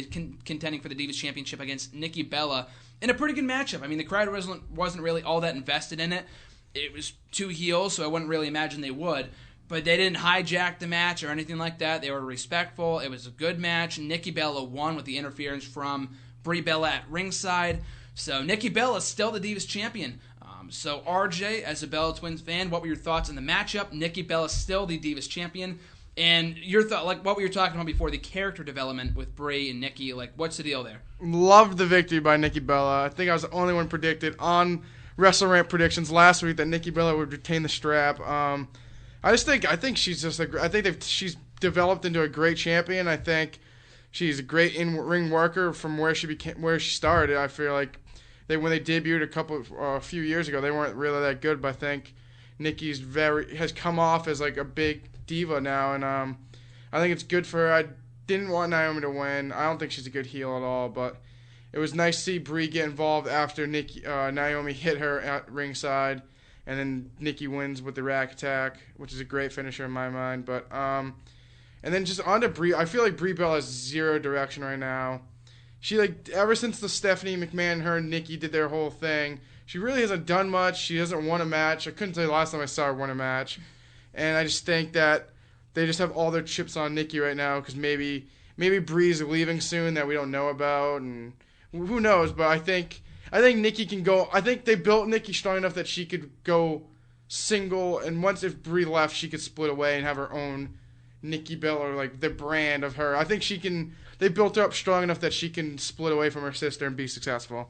contending for the Divas Championship against Nikki Bella in a pretty good matchup. I mean, the crowd wasn't really all that invested in it. It was two heels, so I wouldn't really imagine they would. But they didn't hijack the match or anything like that. They were respectful. It was a good match. Nikki Bella won with the interference from Brie Bella at ringside. So Nikki Bella is still the Divas Champion. So RJ, as a Bella Twins fan, what were your thoughts on the matchup? Nikki Bella still the Divas Champion. And your thought, like what we were talking about before, the character development with Bray and Nikki, like what's the deal there? Loved the victory by Nikki Bella. I think I was the only one predicted on WrestleRant predictions last week that Nikki Bella would retain the strap. I think she's just she's developed into a great champion. I think she's a great in-ring worker from where she started. I feel like when they debuted a few years ago, they weren't really that good. But I think Nikki's has come off as like a big diva now, and I think it's good for her. I didn't want Naomi to win. I don't think she's a good heel at all, but it was nice to see Brie get involved after Naomi hit her at ringside, and then Nikki wins with the rack attack, which is a great finisher in my mind. But and then just on to Brie, I feel like Brie Bella has zero direction right now. She ever since the Stephanie McMahon, her and Nikki did their whole thing, she really hasn't done much. She hasn't won a match. I couldn't tell you the last time I saw her win a match. And I just think that they just have all their chips on Nikki right now because maybe Brie's leaving soon that we don't know about, and who knows. But I think Nikki can go. I think they built Nikki strong enough that she could go single, and if Brie left, she could split away and have her own Nikki Bella, like the brand of her. I think they they built her up strong enough that she can split away from her sister and be successful.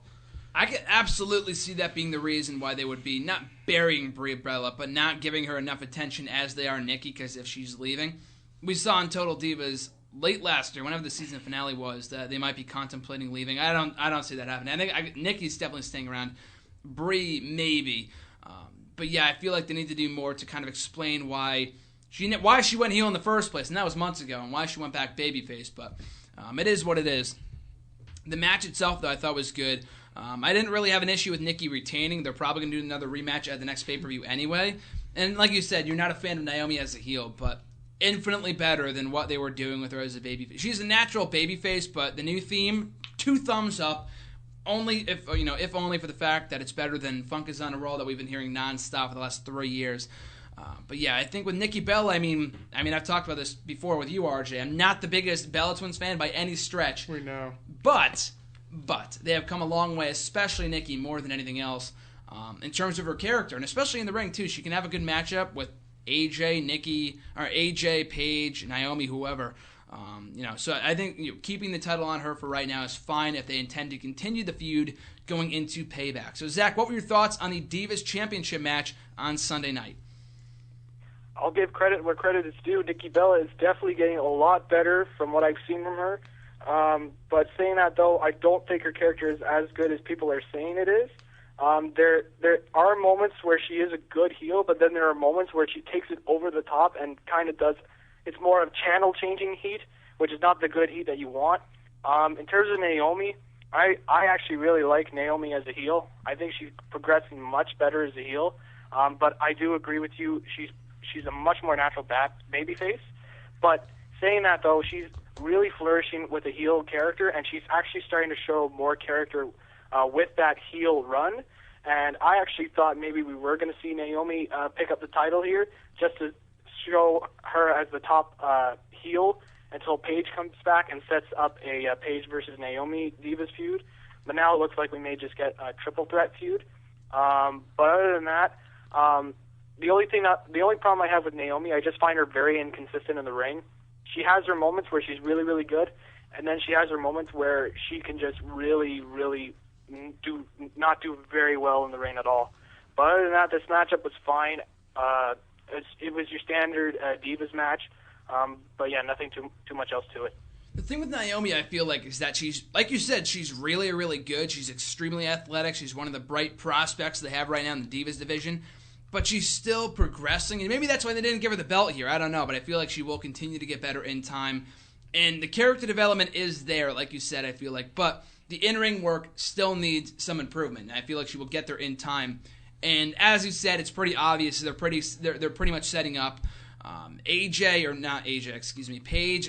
I could absolutely see that being the reason why they would be not burying Brie Bella, but not giving her enough attention as they are Nikki, because if she's leaving. We saw in Total Divas late last year, whenever the season finale was, that they might be contemplating leaving. I don't see that happening. I think Nikki's definitely staying around. Brie, maybe. But yeah, I feel like they need to do more to kind of explain why she went heel in the first place, and that was months ago, and why she went back babyface. But it is what it is. The match itself, though, I thought was good. I didn't really have an issue with Nikki retaining. They're probably going to do another rematch at the next pay-per-view anyway. And like you said, you're not a fan of Naomi as a heel, but infinitely better than what they were doing with her as a babyface. She's a natural babyface, but the new theme, 2 thumbs up. Only if only for the fact that it's better than Funk is on a Roll that we've been hearing nonstop for the last 3 years. But yeah, I think with Nikki Bella, I mean, I've talked about this before with you, RJ. I'm not the biggest Bella Twins fan by any stretch. We know. But they have come a long way, especially Nikki, more than anything else, in terms of her character, and especially in the ring too. She can have a good matchup with AJ, Nikki, or AJ, Paige, Naomi, whoever. So I think keeping the title on her for right now is fine if they intend to continue the feud going into Payback. So Zach, what were your thoughts on the Divas Championship match on Sunday night? I'll give credit where credit is due. Nikki Bella is definitely getting a lot better from what I've seen from her. But saying that, though, I don't think her character is as good as people are saying it is. There are moments where she is a good heel, but then there are moments where she takes it over the top and kind of does. It's more of channel-changing heat, which is not the good heat that you want. In terms of Naomi, I actually really like Naomi as a heel. I think she's progressing much better as a heel. But I do agree with you. She's a much more natural babyface. But saying that, though, she's really flourishing with a heel character, and she's actually starting to show more character with that heel run. And I actually thought maybe we were going to see Naomi pick up the title here just to show her as the top heel until Paige comes back and sets up a Paige versus Naomi Divas feud. But now it looks like we may just get a triple threat feud. But other than that, the only problem I have with Naomi, I just find her very inconsistent in the ring. She has her moments where she's really, really good, and then she has her moments where she can just really, really not do very well in the ring at all. But other than that, this matchup was fine. It was your standard Divas match, but yeah, nothing too much else to it. The thing with Naomi, I feel like, is that she's, like you said, she's really, really good. She's extremely athletic. She's one of the bright prospects they have right now in the Divas division. But she's still progressing, and maybe that's why they didn't give her the belt here. I don't know, but I feel like she will continue to get better in time. And the character development is there, like you said, I feel like. But the in-ring work still needs some improvement. I feel like she will get there in time. And as you said, it's pretty obvious. They're pretty much setting up Paige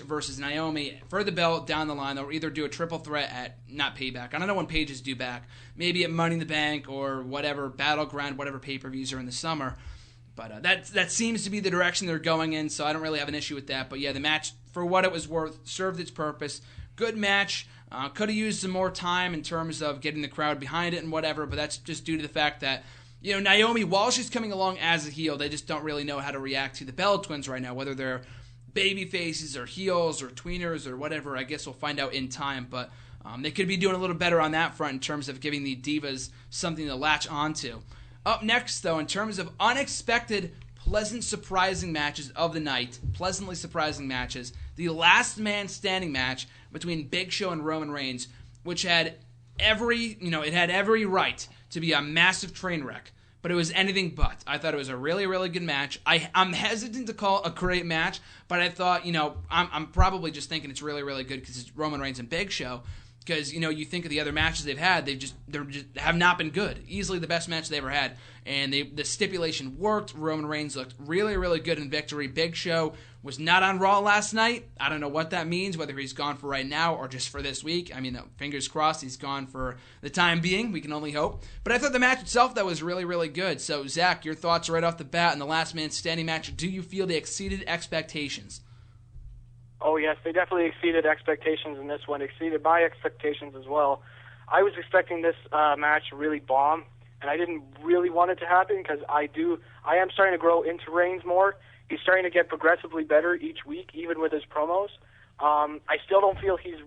versus Naomi for the belt down the line. They'll either do a triple threat at, not Payback. I don't know when Paige is due back. Maybe at Money in the Bank or whatever, Battleground, whatever pay-per-views are in the summer. But that seems to be the direction they're going in, so I don't really have an issue with that. But yeah, the match, for what it was worth, served its purpose. Good match. Could have used some more time in terms of getting the crowd behind it and whatever, but that's just due to the fact that Naomi, while she's coming along as a heel, they just don't really know how to react to the Bella Twins right now, whether they're baby faces or heels or tweeners or whatever. I guess we'll find out in time, but they could be doing a little better on that front in terms of giving the Divas something to latch onto. Up next, though, in terms of unexpected, pleasant, surprising matches of the night, pleasantly surprising matches, the last man standing match between Big Show and Roman Reigns, which had every right to be a massive train wreck. But it was anything but. I thought it was a really, really good match. I'm hesitant to call it a great match, but I thought, I'm probably just thinking it's really, really good because it's Roman Reigns and Big Show. Because, you think of the other matches they've had, they just have not been good. Easily the best match they ever had. And the stipulation worked. Roman Reigns looked really, really good in victory. Big Show was not on Raw last night. I don't know what that means, whether he's gone for right now or just for this week. Fingers crossed he's gone for the time being. We can only hope. But I thought the match itself, that was really, really good. So, Zach, your thoughts right off the bat in the last man standing match. Do you feel they exceeded expectations? Oh, yes, they definitely exceeded expectations in this one, exceeded my expectations as well. I was expecting this match to really bomb, and I didn't really want it to happen because I am starting to grow into Reigns more. He's starting to get progressively better each week, even with his promos. I still don't feel he's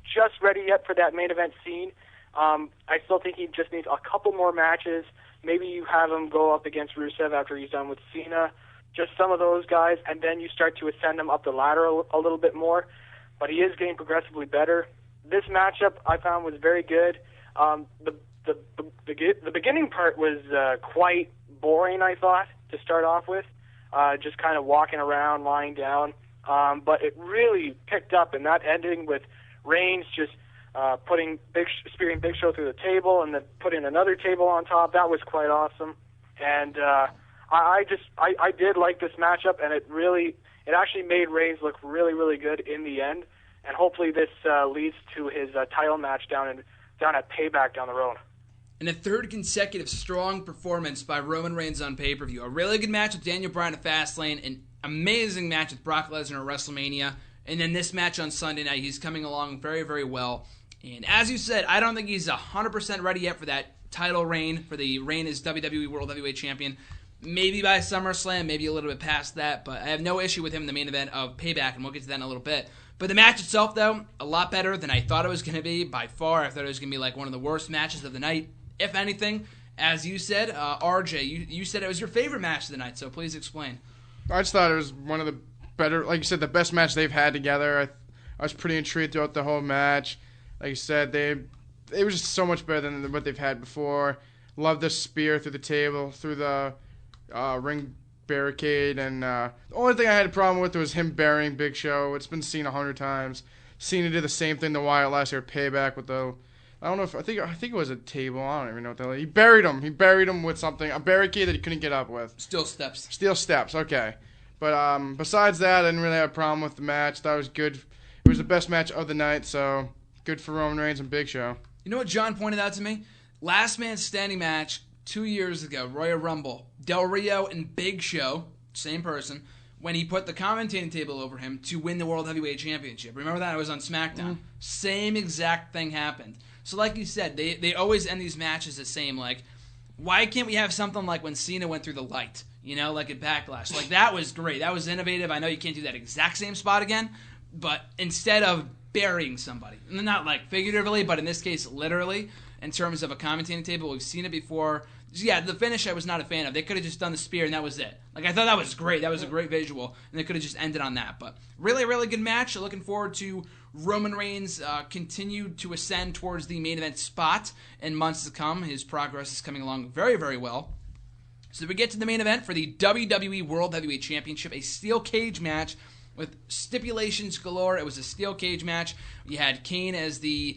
just ready yet for that main event scene. I still think he just needs a couple more matches. Maybe you have him go up against Rusev after he's done with Cena, just some of those guys, and then you start to ascend him up the ladder a little bit more. But he is getting progressively better. This matchup I found was very good. The beginning part was quite boring, I thought, to start off with, just kind of walking around, lying down. But it really picked up, and that ending with Reigns just spearing Big Show through the table and then putting another table on top, that was quite awesome. And I did like this matchup, and it actually made Reigns look really, really good in the end. And hopefully this leads to his title match down at Payback down the road. And a third consecutive strong performance by Roman Reigns on pay-per-view. A really good match with Daniel Bryan at Fastlane, an amazing match with Brock Lesnar at WrestleMania, and then this match on Sunday night. He's coming along very, very well. And as you said, I don't think he's 100% ready yet for that title reign, for the reign as WWE World Heavyweight Champion. Maybe by SummerSlam, maybe a little bit past that, but I have no issue with him in the main event of Payback, and we'll get to that in a little bit. But the match itself, though, a lot better than I thought it was going to be. By far, I thought it was going to be like one of the worst matches of the night, if anything. As you said, RJ, you said it was your favorite match of the night, so please explain. I just thought it was one of the better, like you said, the best match they've had together. I was pretty intrigued throughout the whole match. Like you said, it was just so much better than what they've had before. Loved the spear through the table, through the ring barricade, and the only thing I had a problem with was him burying Big Show. It's been seen 100 times. Cena did the same thing to Wyatt last year at Payback with the, I think it was a table. I don't even know what the hell. He buried him. He buried him with something, a barricade that he couldn't get up with. Steel steps. Steel steps. Okay, but besides that, I didn't really have a problem with the match. That was good. It was the best match of the night, so good for Roman Reigns and Big Show. You know what John pointed out to me? Last Man Standing match 2 years ago, Royal Rumble, Del Rio and Big Show, same person, when he put the commentating table over him to win the World Heavyweight Championship. Remember that? It was on SmackDown. Mm-hmm. Same exact thing happened. So like you said, they always end these matches the same. Like, why can't we have something like when Cena went through the light, like at Backlash? Like, that was great. That was innovative. I know you can't do that exact same spot again, but instead of burying somebody, not like figuratively, but in this case literally, in terms of a commentating table, we've seen it before. Yeah, the finish I was not a fan of. They could have just done the spear and that was it. Like, I thought that was great. That was a great visual, and they could have just ended on that. But really, really good match. Looking forward to Roman Reigns continue to ascend towards the main event spot in months to come. His progress is coming along very, very well. So we get to the main event for the WWE World Heavyweight Championship, a steel cage match with stipulations galore. It was a steel cage match. You had Kane as the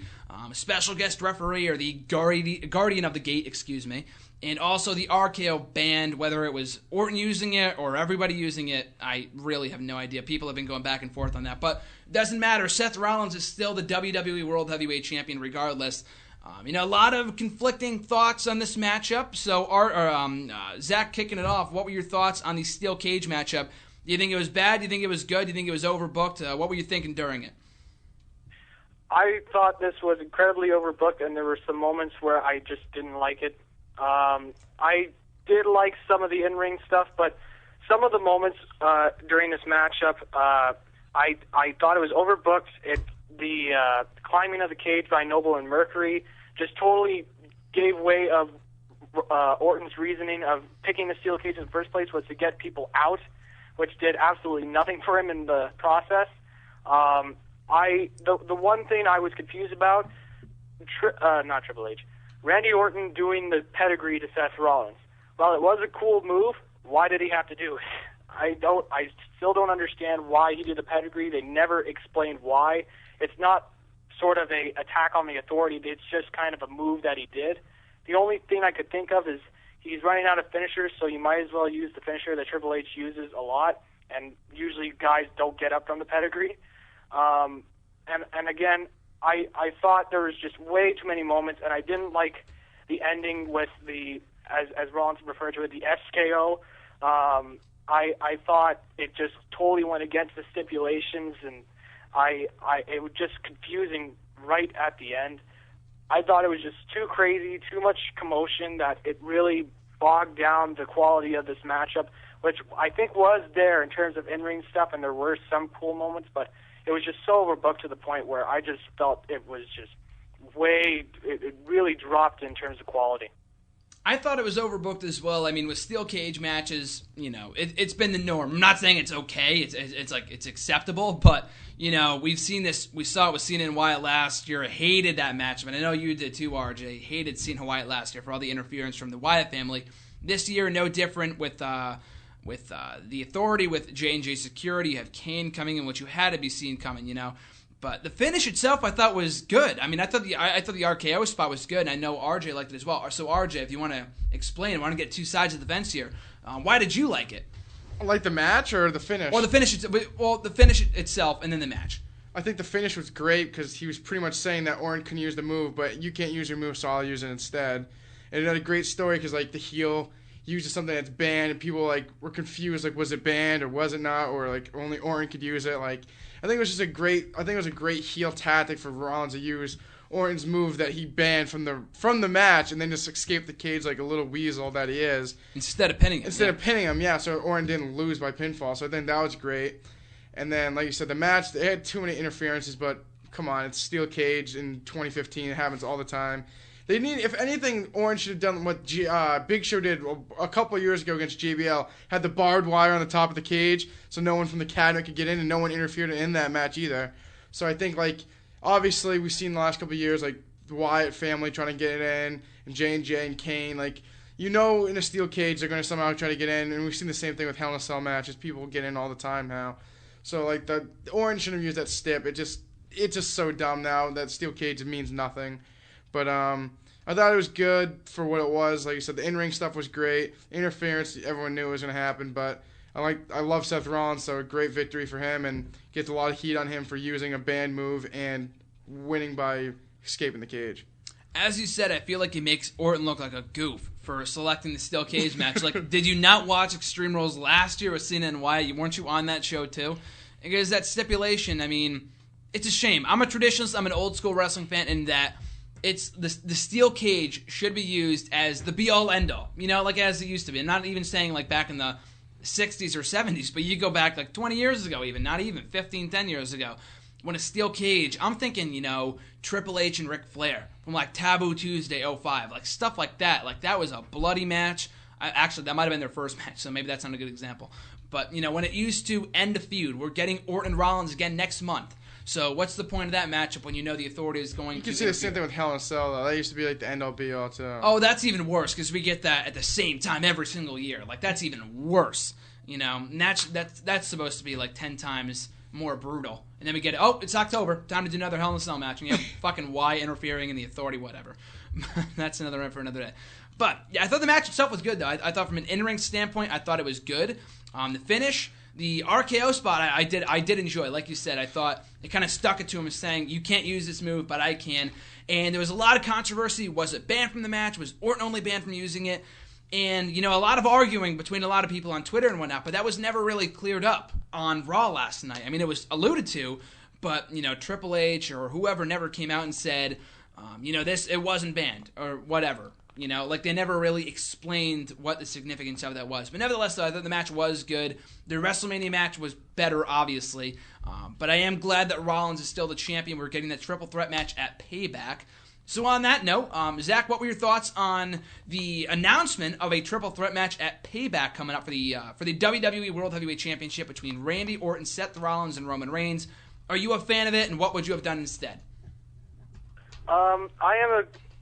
special guest referee, or the guardian of the gate, and also the RKO band. Whether it was Orton using it or everybody using it, I really have no idea. People have been going back and forth on that, but it doesn't matter. Seth Rollins is still the WWE World Heavyweight Champion regardless. A lot of conflicting thoughts on this matchup. So, Zach, kicking it off, what were your thoughts on the steel cage matchup? Do you think it was bad? Do you think it was good? Do you think it was overbooked? What were you thinking during it? I thought this was incredibly overbooked, and there were some moments where I just didn't like it. I did like some of the in-ring stuff, but some of the moments during this matchup, I thought it was overbooked. The climbing of the cage by Noble and Mercury just totally gave way of Orton's reasoning of picking the steel cage in the first place was to get people out, which did absolutely nothing for him in the process. The one thing I was confused about, not Triple H, Randy Orton doing the pedigree to Seth Rollins. While it was a cool move, why did he have to do it? I still don't understand why he did the pedigree. They never explained why. It's not sort of a attack on the authority. It's just kind of a move that he did. The only thing I could think of is he's running out of finishers, so you might as well use the finisher that Triple H uses a lot, and usually guys don't get up from the pedigree. And again, I thought there was just way too many moments, and I didn't like the ending with the, as Rollins referred to it, the SKO. I thought it just totally went against the stipulations, and it was just confusing right at the end. I thought it was just too crazy, too much commotion, that it really bogged down the quality of this matchup, which I think was there in terms of in-ring stuff, and there were some cool moments, but it was just so overbooked to the point where I just felt it was just it really dropped in terms of quality. I thought it was overbooked as well. I mean, with steel cage matches, it's been the norm. I'm not saying it's okay. It's acceptable, but we've seen this. We saw it with Cena and Wyatt last year. I hated that match, but I know you did too, RJ. Hated Cena and Wyatt last year for all the interference from the Wyatt family. This year, no different with the Authority, with J&J Security. You have Kane coming in, which you had to be seen coming, But the finish itself, I thought, was good. I mean, I thought the RKO spot was good, and I know RJ liked it as well. So, RJ, if you want to explain, I want to get two sides of the fence here. Why did you like it? Like the match or the finish? Well, the finish itself, and then the match. I think the finish was great because he was pretty much saying that Orton can use the move, but you can't use your move, so I'll use it instead. And it had a great story because, the heel uses something that's banned, and people, were confused, was it banned or was it not, or, only Orton could use it, I think it was just a great heel tactic for Rollins to use Orton's move that he banned from the match and then just escape the cage like a little weasel that he is. Instead of pinning him. Yeah, so Orton didn't lose by pinfall. So I think that was great. And then, like you said, the match, they had too many interferences, but come on, it's steel cage in 2015. It happens all the time. They need, if anything, Orange should have done what Big Show did a couple of years ago against JBL. Had the barbed wire on the top of the cage so no one from the cabinet could get in, and no one interfered in that match either. So I think, obviously we've seen the last couple of years, the Wyatt family trying to get it in, and J&J and Kane. In a steel cage they're going to somehow try to get in, and we've seen the same thing with Hell in a Cell matches. People get in all the time now. So, the Orange shouldn't have used that stip. It's just so dumb now. That steel cage means nothing. But I thought it was good for what it was. Like you said, the in-ring stuff was great. Interference, everyone knew it was going to happen. But I love Seth Rollins, so a great victory for him, and gets a lot of heat on him for using a banned move and winning by escaping the cage. As you said, I feel like he makes Orton look like a goof for selecting the steel cage match. Did you not watch Extreme Rules last year with Cena and Wyatt? Weren't you on that show too? Because that stipulation, it's a shame. I'm a traditionalist. I'm an old school wrestling fan in that it's the steel cage should be used as the be-all, end-all, as it used to be. I'm not even saying back in the 60s or 70s, but you go back 20 years ago even, not even 15, 10 years ago, when a steel cage, I'm thinking, Triple H and Ric Flair from Taboo Tuesday 05, stuff like that. That was a bloody match. Actually, that might have been their first match, so maybe that's not a good example. But, when it used to end a feud, we're getting Orton and Rollins again next month. So what's the point of that matchup when the Authority is going to... You can see the same thing with Hell in a Cell, though. That used to be the end-all, be-all, too. Oh, that's even worse, because we get that at the same time every single year. That's even worse, And that's supposed to be 10 times more brutal. And then we get, it's October, time to do another Hell in a Cell match. And you have fucking Y interfering in the Authority, whatever. That's another one for another day. But, yeah, I thought the match itself was good, though. I thought from an in-ring standpoint, I thought it was good. The finish... The RKO spot, I did enjoy. Like you said, I thought it kind of stuck it to him, saying, you can't use this move, but I can. And there was a lot of controversy. Was it banned from the match? Was Orton only banned from using it? And, a lot of arguing between a lot of people on Twitter and whatnot, but that was never really cleared up on Raw last night. It was alluded to, but, Triple H or whoever never came out and said, it wasn't banned or whatever. They never really explained what the significance of that was. But nevertheless, though, I thought the match was good. The WrestleMania match was better, obviously. But I am glad that Rollins is still the champion. We're getting that triple threat match at Payback. So on that note, Zach, what were your thoughts on the announcement of a triple threat match at Payback coming up for the WWE World Heavyweight Championship between Randy Orton, Seth Rollins, and Roman Reigns? Are you a fan of it, and what would you have done instead? I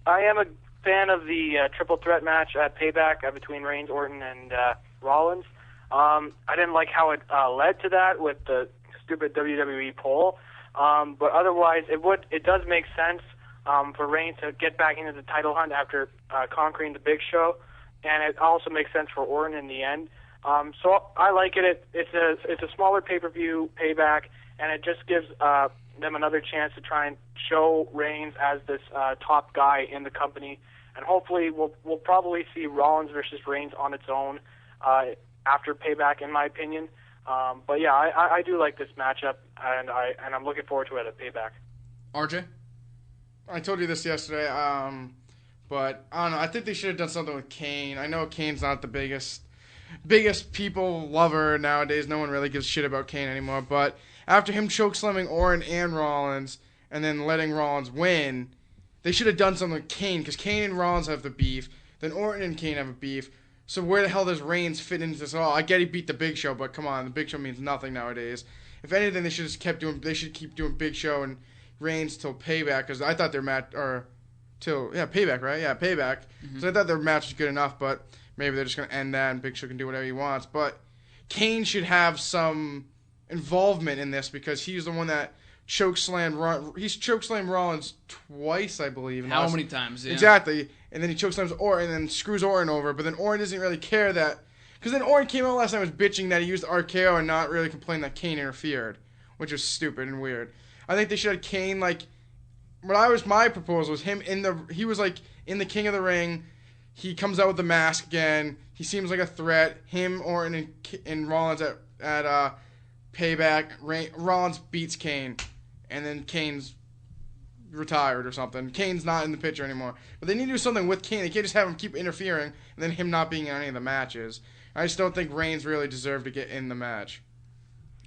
am a fan of the triple threat match at Payback between Reigns, Orton, and Rollins. I didn't like how it led to that with the stupid WWE poll, but otherwise it does make sense for Reigns to get back into the title hunt after conquering the Big Show, and it also makes sense for Orton in the end. So I like it. It's a smaller pay-per-view Payback, and it just gives them another chance to try and show Reigns as this top guy in the company. And hopefully we'll probably see Rollins versus Reigns on its own after Payback, in my opinion. But yeah, I do like this matchup, and I'm looking forward to it at Payback. RJ? I told you this yesterday, but I don't know. I think they should have done something with Kane. I know Kane's not the biggest people lover nowadays. No one really gives a shit about Kane anymore. But after him chokeslamming Orton and Rollins and then letting Rollins win, they should have done something with Kane, because Kane and Rollins have the beef. Then Orton and Kane have a beef. So where the hell does Reigns fit into this? Oh, I get he beat the Big Show, but come on, the Big Show means nothing nowadays. If anything, they should just keep doing Big Show and Reigns till Payback, because I thought their match, Payback, right? Yeah, Payback. Mm-hmm. So I thought their match was good enough, but maybe they're just going to end that and Big Show can do whatever he wants. But Kane should have some involvement in this, because he's the one that chokeslammed Rollins twice, I believe. How many times? Yeah. Exactly. And then he chokeslams Orton and then screws Orton over, but then Orton doesn't really care that, because then Orton came out last night and was bitching that he used RKO and not really complaining that Kane interfered, which was stupid and weird. I think they should have Kane, like, my proposal was he was like in the King of the Ring. He comes out with the mask again. He seems like a threat. Him, Orton, and Rollins at Payback. Rollins beats Kane, and then Kane's retired or something. Kane's not in the picture anymore. But they need to do something with Kane. They can't just have him keep interfering and then him not being in any of the matches. I just don't think Reigns really deserved to get in the match.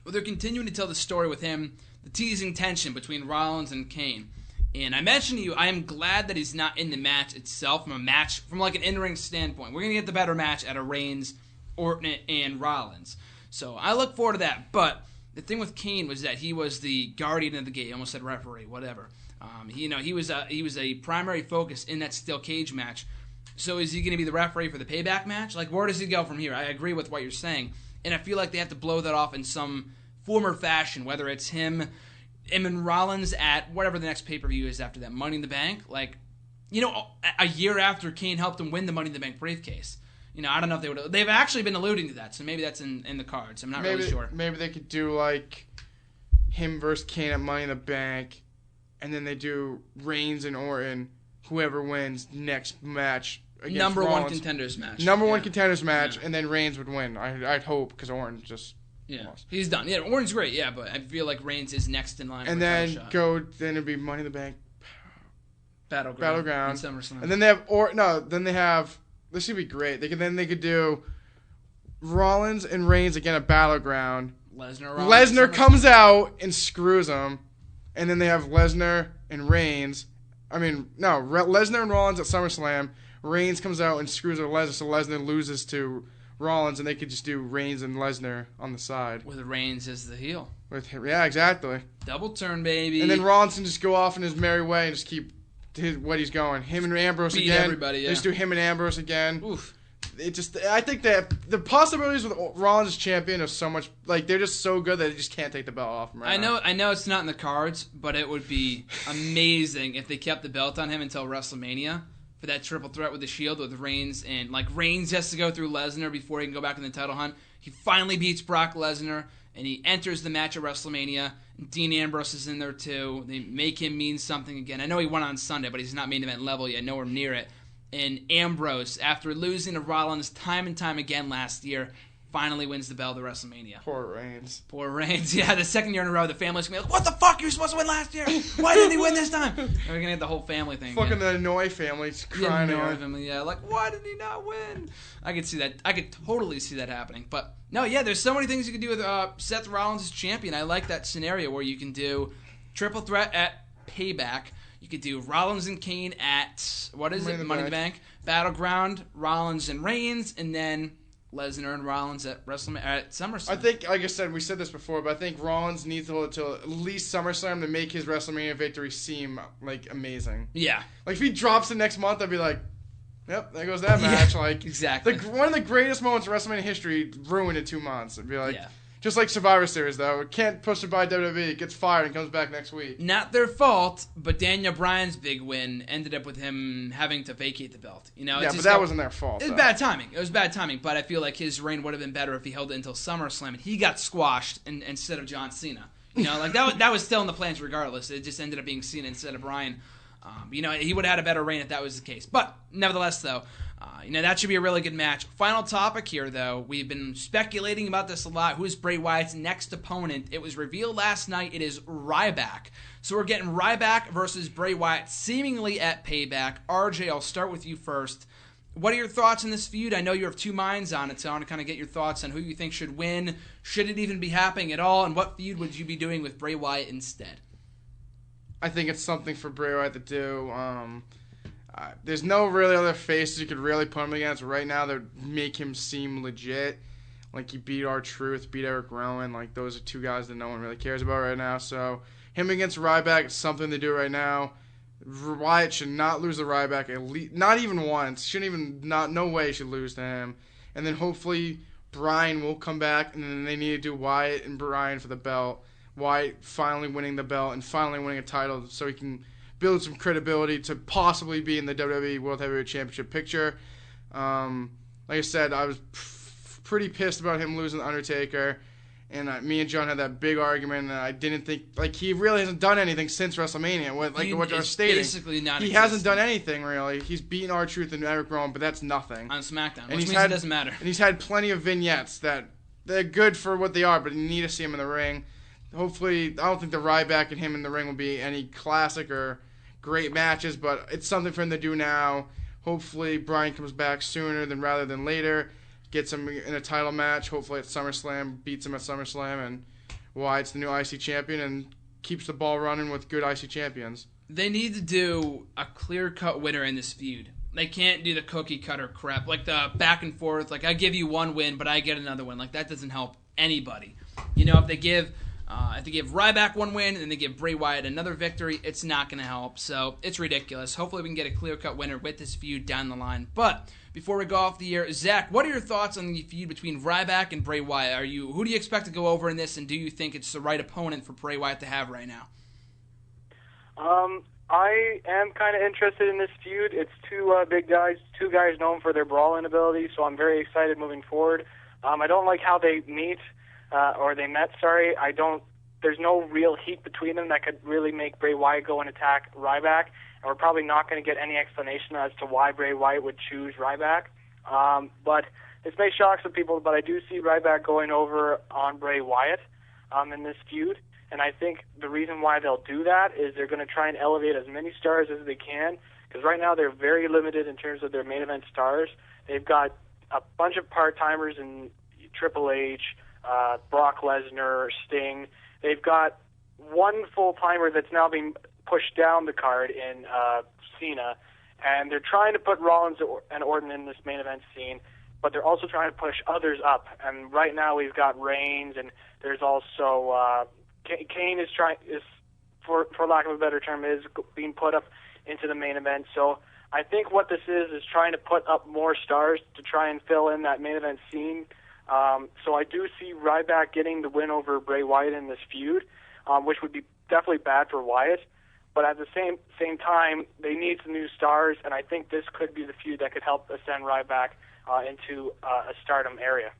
Well, they're continuing to tell the story with him, the teasing tension between Rollins and Kane. And I mentioned to you, I am glad that he's not in the match itself, from like an in-ring standpoint. We're going to get the better match out of Reigns, Orton, and Rollins. So I look forward to that. But the thing with Kane was that he was the guardian of the gate. I almost said referee, whatever. He was a primary focus in that steel cage match. So is he going to be the referee for the Payback match? Like, where does he go from here? I agree with what you're saying. And I feel like they have to blow that off in some form or fashion, whether it's him and Rollins at whatever the next pay-per-view is after that, Money in the Bank. Like, a year after Kane helped him win the Money in the Bank briefcase. I don't know if they would. They've actually been alluding to that, so maybe that's in the cards. I'm not really sure. Maybe they could do, like, him versus Kane at Money in the Bank, and then they do Reigns and Orton, whoever wins next match against Number Rollins. one contenders match. Number one contenders match, and then Reigns would win. I'd hope, because Orton just... Yeah, he's done. Yeah, Orton's great, yeah, but I feel like Reigns is next in line. And then it'd be Money in the Bank. Battleground. And SummerSlam. And then they have, this should be great. They could do Rollins and Reigns again at Battleground. Lesnar comes out and screws them. And then they have Lesnar and Reigns. Lesnar and Rollins at SummerSlam. Reigns comes out and screws Lesnar, so Lesnar loses to Rollins, and they could just do Reigns and Lesnar on the side. With Reigns as the heel. Yeah, exactly. Double turn, baby. And then Rollins can just go off in his merry way and just keep what he's going. Him and Ambrose beat again. Everybody, yeah. They just do him and Ambrose again. Oof. I think that the possibilities with Rollins as champion are so much, like, they're just so good that they just can't take the belt off him right now. I know it's not in the cards, but it would be amazing if they kept the belt on him until WrestleMania. For that triple threat with the Shield with Reigns, and like Reigns has to go through Lesnar before he can go back in the title hunt. He finally beats Brock Lesnar, and he enters the match at WrestleMania. Dean Ambrose is in there too. They make him mean something again. I know he won on Sunday, but he's not main event level yet, nowhere near it. And Ambrose, after losing to Rollins time and time again last year, finally wins the belt at WrestleMania. Poor Reigns. Yeah, the second year in a row, the family's going to be like, what the fuck? You were supposed to win last year. Why didn't he win this time? And we're going to get the whole family thing. Fucking the Hanoi family's crying. The Hanoi family, yeah. Like, why did he not win? I could see that. I could totally see that happening. But, no, yeah, there's so many things you can do with Seth Rollins as champion. I like that scenario where you can do triple threat at Payback. You could do Rollins and Kane at, Money in the Bank. Battleground, Rollins and Reigns, and then Lesnar and Rollins at SummerSlam. I think, like I said, we said this before, but I think Rollins needs to hold it till at least SummerSlam to make his WrestleMania victory seem, like, amazing. Yeah. Like, if he drops it next month, I'd be like, yep, there goes that match. Yeah, like, exactly. One of the greatest moments of WrestleMania history ruined in 2 months. It'd be like, just like Survivor Series, though. It can't push it by WWE. It gets fired and comes back next week. Not their fault, but Daniel Bryan's big win ended up with him having to vacate the belt. Yeah, but that wasn't their fault. It was bad timing. It was bad timing, but I feel like his reign would have been better if he held it until SummerSlam and he got squashed instead of John Cena. Like that was still in the plans regardless. It just ended up being Cena instead of Bryan. He would have had a better reign if that was the case. But nevertheless, though, that should be a really good match. Final topic here, though. We've been speculating about this a lot. Who's Bray Wyatt's next opponent? It was revealed last night. It is Ryback. So we're getting Ryback versus Bray Wyatt seemingly at Payback. RJ, I'll start with you first. what are your thoughts on this feud? I know you have two minds on it, so I want to kind of get your thoughts on who you think should win. Should it even be happening at all? And what feud would you be doing with Bray Wyatt instead? I think it's something for Bray Wyatt to do. There's no really other faces you could really put him against right now that would make him seem legit. Like, he beat R-Truth, beat Eric Rowan. Like, those are two guys that no one really cares about right now. So, him against Ryback is something to do right now. Wyatt should not lose to Ryback, at least, not even once. No way he should lose to him. And then hopefully Bryan will come back, and then they need to do Wyatt and Bryan for the belt. Wyatt finally winning the belt and finally winning a title so he can build some credibility to possibly be in the WWE World Heavyweight Championship picture. Like I said, I was pretty pissed about him losing the Undertaker. And me and John had that big argument, and I didn't think, like, he really hasn't done anything since WrestleMania. What I was stating, basically not. He hasn't done anything really. He's beaten R-Truth and Eric Rowan, but that's nothing on SmackDown, and which means it doesn't matter. And he's had plenty of vignettes that they're good for what they are, but you need to see him in the ring. Hopefully, I don't think the Ryback and him in the ring will be any classic or great matches, but it's something for him to do now. Hopefully, Bryan comes back sooner rather than later. Gets him in a title match, hopefully at SummerSlam, beats him at SummerSlam, and Wyatt's the new IC champion and keeps the ball running with good IC champions. They need to do a clear-cut winner in this feud. They can't do the cookie-cutter crap, like the back and forth, like I give you one win, but I get another win. Like, that doesn't help anybody. You know, if they give Ryback one win and they give Bray Wyatt another victory, it's not going to help. So it's ridiculous. Hopefully we can get a clear-cut winner with this feud down the line. But before we go off the air, Zach, what are your thoughts on the feud between Ryback and Bray Wyatt? Who do you expect to go over in this, and do you think it's the right opponent for Bray Wyatt to have right now? I am kind of interested in this feud. It's two big guys, two guys known for their brawling ability, so I'm very excited moving forward. I don't like how they met. There's no real heat between them that could really make Bray Wyatt go and attack Ryback, and we're probably not going to get any explanation as to why Bray Wyatt would choose Ryback. But this may shock some people, but I do see Ryback going over on Bray Wyatt in this feud, and I think the reason why they'll do that is they're going to try and elevate as many stars as they can, because right now they're very limited in terms of their main event stars. They've got a bunch of part-timers in Triple H, Brock Lesnar, Sting. They've got one full-timer that's now being pushed down the card in Cena, and they're trying to put Rollins and Orton in this main event scene, but they're also trying to push others up. And right now we've got Reigns, and there's also Kane is for lack of a better term, is being put up into the main event. So I think what this is trying to put up more stars to try and fill in that main event scene. So I do see Ryback getting the win over Bray Wyatt in this feud, which would be definitely bad for Wyatt. But at the same time, they need some new stars, and I think this could be the feud that could help ascend Ryback into a stardom area.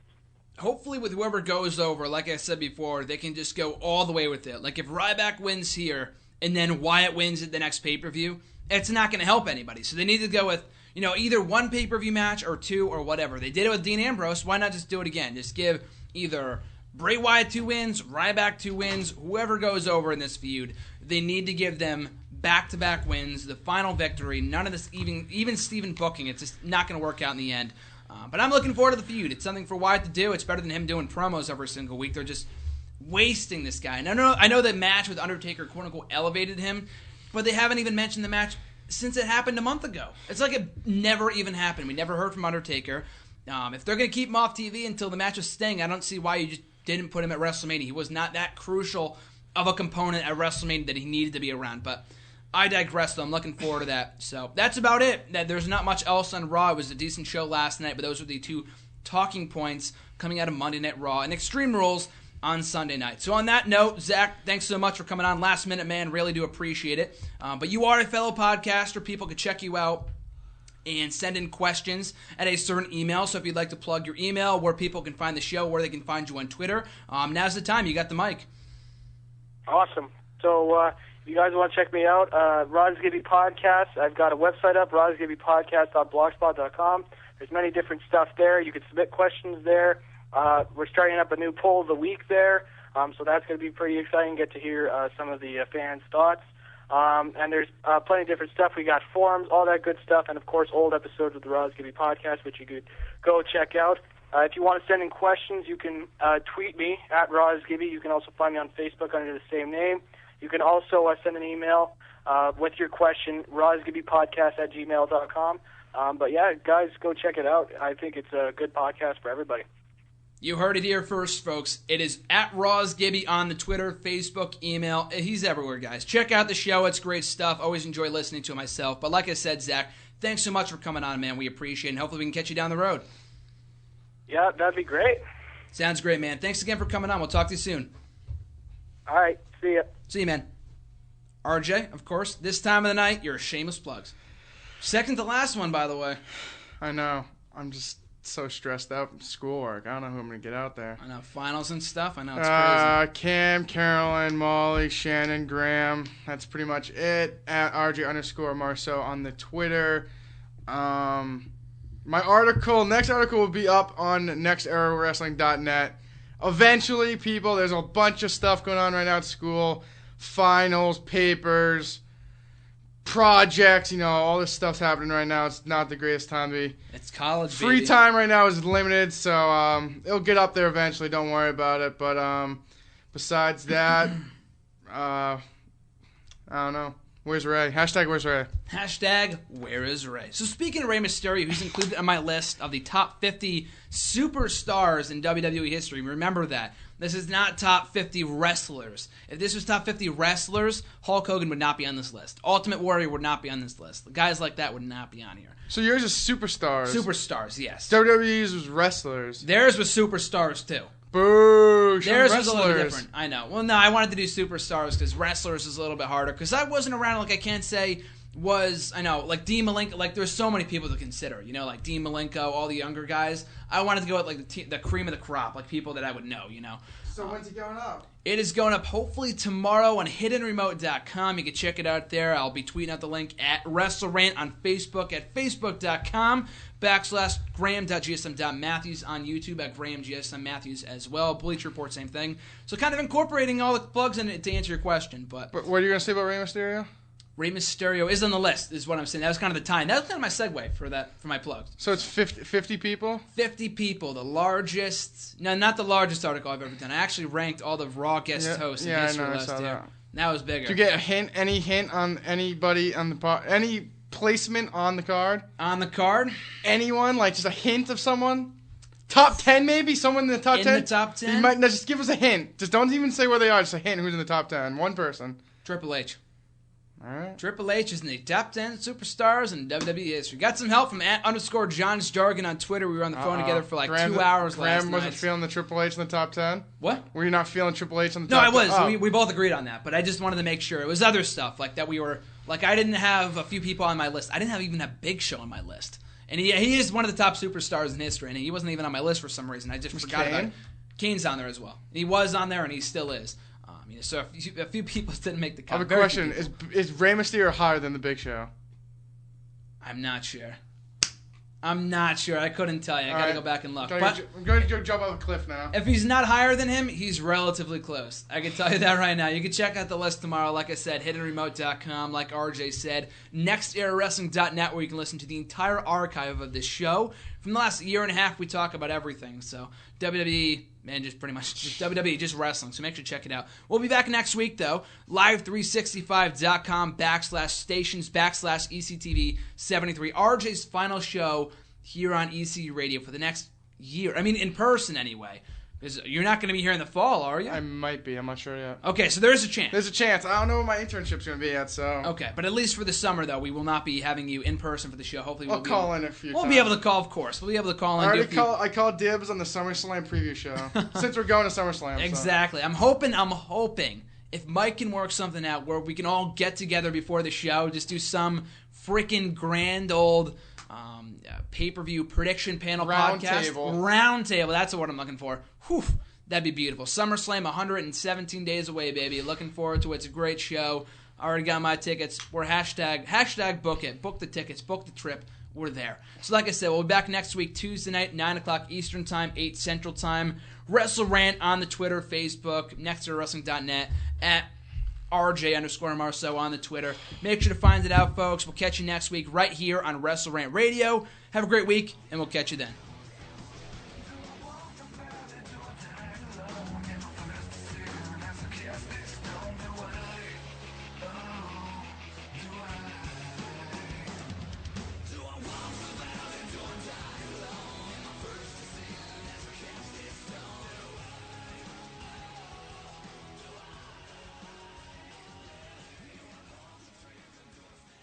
Hopefully with whoever goes over, like I said before, they can just go all the way with it. Like if Ryback wins here and then Wyatt wins at the next pay-per-view, it's not going to help anybody. So they need to go with, either one pay-per-view match or two or whatever. They did it with Dean Ambrose. Why not just do it again? Just give either Bray Wyatt 2 wins, Ryback 2 wins, whoever goes over in this feud. They need to give them back-to-back wins, the final victory. None of this, even Steven booking, it's just not going to work out in the end. But I'm looking forward to the feud. It's something for Wyatt to do. It's better than him doing promos every single week. They're just wasting this guy. And I know that match with Undertaker, quote-unquote, elevated him, but they haven't even mentioned the match since it happened a month ago. It's like it never even happened. We never heard from Undertaker. If they're going to keep him off TV until the match with Sting, I don't see why you just didn't put him at WrestleMania. He was not that crucial of a component at WrestleMania that he needed to be around. But I digress, though. I'm looking forward to that. So that's about it. There's not much else on Raw. It was a decent show last night, but those were the two talking points coming out of Monday Night Raw and Extreme Rules on Sunday night. So on that note, Zach, thanks so much for coming on last minute, man. Really do appreciate it. But you are a fellow podcaster. People can check you out and send in questions at a certain email. So if you'd like to plug your email, where people can find the show, where they can find you on Twitter, now's the time. You got the mic. Awesome. So if you guys want to check me out, Rod's Gibby Podcast. I've got a website up, rodsgibbypodcast.blogspot.com. There's many different stuff there. You can submit questions there. We're starting up a new poll of the week there, so that's going to be pretty exciting. Get to hear some of the fans' thoughts. And there's plenty of different stuff. We got forums, all that good stuff, and, of course, old episodes of the Roz Gibby podcast, which you could go check out. If you want to send in questions, you can tweet me at Roz Gibby. You can also find me on Facebook under the same name. You can also send an email with your question, rozgibbypodcast@gmail.com. But, yeah, guys, go check it out. I think it's a good podcast for everybody. You heard it here first, folks. It is at Roz Gibby on the Twitter, Facebook, email. He's everywhere, guys. Check out the show. It's great stuff. Always enjoy listening to it myself. But like I said, Zach, thanks so much for coming on, man. We appreciate it, and hopefully we can catch you down the road. Yeah, that'd be great. Sounds great, man. Thanks again for coming on. We'll talk to you soon. All right. See ya. See you, man. RJ, of course, this time of the night, your shameless plugs. Second to last one, by the way. I know. I'm just so stressed out from schoolwork. I don't know who I'm going to get out there. I know, finals and stuff. I know, it's crazy. Cam, Caroline, Molly, Shannon, Graham. That's pretty much it. At RJ_Marceau on the Twitter. My next article will be up on nextEraWrestling.net. Eventually, people, there's a bunch of stuff going on right now at school. Finals, papers, projects, all this stuff's happening right now. It's not the greatest time to be. It's college, Free baby. time right now is limited, so it'll get up there eventually. Don't worry about it. But besides that, I don't know. Where's Ray? Hashtag where's Ray? Hashtag where is Ray? So speaking of Rey Mysterio, who's included on my list of the top 50 superstars in WWE history, remember that. This is not top 50 wrestlers. If this was top 50 wrestlers, Hulk Hogan would not be on this list. Ultimate Warrior would not be on this list. Guys like that would not be on here. So yours is superstars. Superstars, yes. WWE's was wrestlers. Theirs was superstars, too. Boo! Theirs was a little different. I know. Well, no, I wanted to do superstars because wrestlers is a little bit harder. Because I wasn't around, like I can't say like Dean Malenko. Like there's so many people to consider. Like Dean Malenko, all the younger guys. I wanted to go with like the cream of the crop, like people that I would know. So when's it going up? It is going up hopefully tomorrow on hiddenremote.com. You can check it out there. I'll be tweeting out the link at WrestleRant on Facebook at facebook.com/Graham.GSM.Matthews on YouTube at GrahamGSM.Matthews as well. Bleacher Report, same thing. So kind of incorporating all the plugs in it to answer your question. But what are you going to say about Rey Mysterio? Rey Mysterio is on the list, is what I'm saying. That was kind of the time. That was kind of my segue for my plugs. So it's 50 people? 50 people. The largest... No, not the largest article I've ever done. I actually ranked all the Raw guest hosts in history last year. That was bigger. Did you get any hint on anybody on any placement on the card? On the card? Anyone? Like just a hint of someone? Top 10 maybe? Someone in the top 10? In the top 10? Just give us a hint. Just don't even say where they are. Just a hint who's in the top 10. One person. Triple H. All right. Triple H is in the top 10 superstars in WWE history. Got some help from @_John's Jargon on Twitter. We were on the phone together for like 2 hours last night. Graham wasn't feeling the Triple H in the top 10? What? Were you not feeling Triple H in the top 10? No, I was. Oh. We both agreed on that, but I just wanted to make sure. It was other stuff like that we were... Like I didn't have a few people on my list. I didn't even have Big Show on my list. And he is one of the top superstars in history, and he wasn't even on my list for some reason. I just forgot about it. Kane's on there as well. He was on there, and he still is. So a few people didn't make the cut. I have a question. Is Rey Mysterio higher than the Big Show? I'm not sure. I couldn't tell you. I got to go back and look. I'm going to jump off a cliff now. If he's not higher than him, he's relatively close. I can tell you that right now. You can check out the list tomorrow. Like I said, hiddenremote.com, like RJ said. NextEraWrestling.net, where you can listen to the entire archive of this show. From the last year and a half, we talk about everything. So WWE... And just pretty much just WWE, just wrestling. So make sure to check it out. We'll be back next week, though. Live365.com/stations/ECTV73. RJ's final show here on ECU Radio for the next year. I mean, in person anyway. Because you're not going to be here in the fall, are you? I might be. I'm not sure yet. Okay, so there's a chance. There's a chance. I don't know what my internship's going to be yet, so... Okay, but at least for the summer, though, we will not be having you in person for the show. Hopefully I'll call in a few times. We'll be able to call, of course. We'll be able to call in. I called dibs on the SummerSlam preview show. Since we're going to SummerSlam. Exactly. So. I'm hoping if Mike can work something out where we can all get together before the show, just do some freaking grand old... pay-per-view prediction panel podcast. Roundtable. That's the word I'm looking for. Whew. That'd be beautiful. SummerSlam, 117 days away, baby. Looking forward to it. It's a great show. I already got my tickets. We're hashtag book it. Book the tickets. Book the trip. We're there. So like I said, we'll be back next week, Tuesday night, 9 o'clock Eastern Time, 8 Central Time. WrestleRant on the Twitter, Facebook, nextwrestling.net, at RJ_Marceau on the Twitter. Make sure to find it out, folks. We'll catch you next week right here on WrestleRant Radio. Have a great week, and we'll catch you then.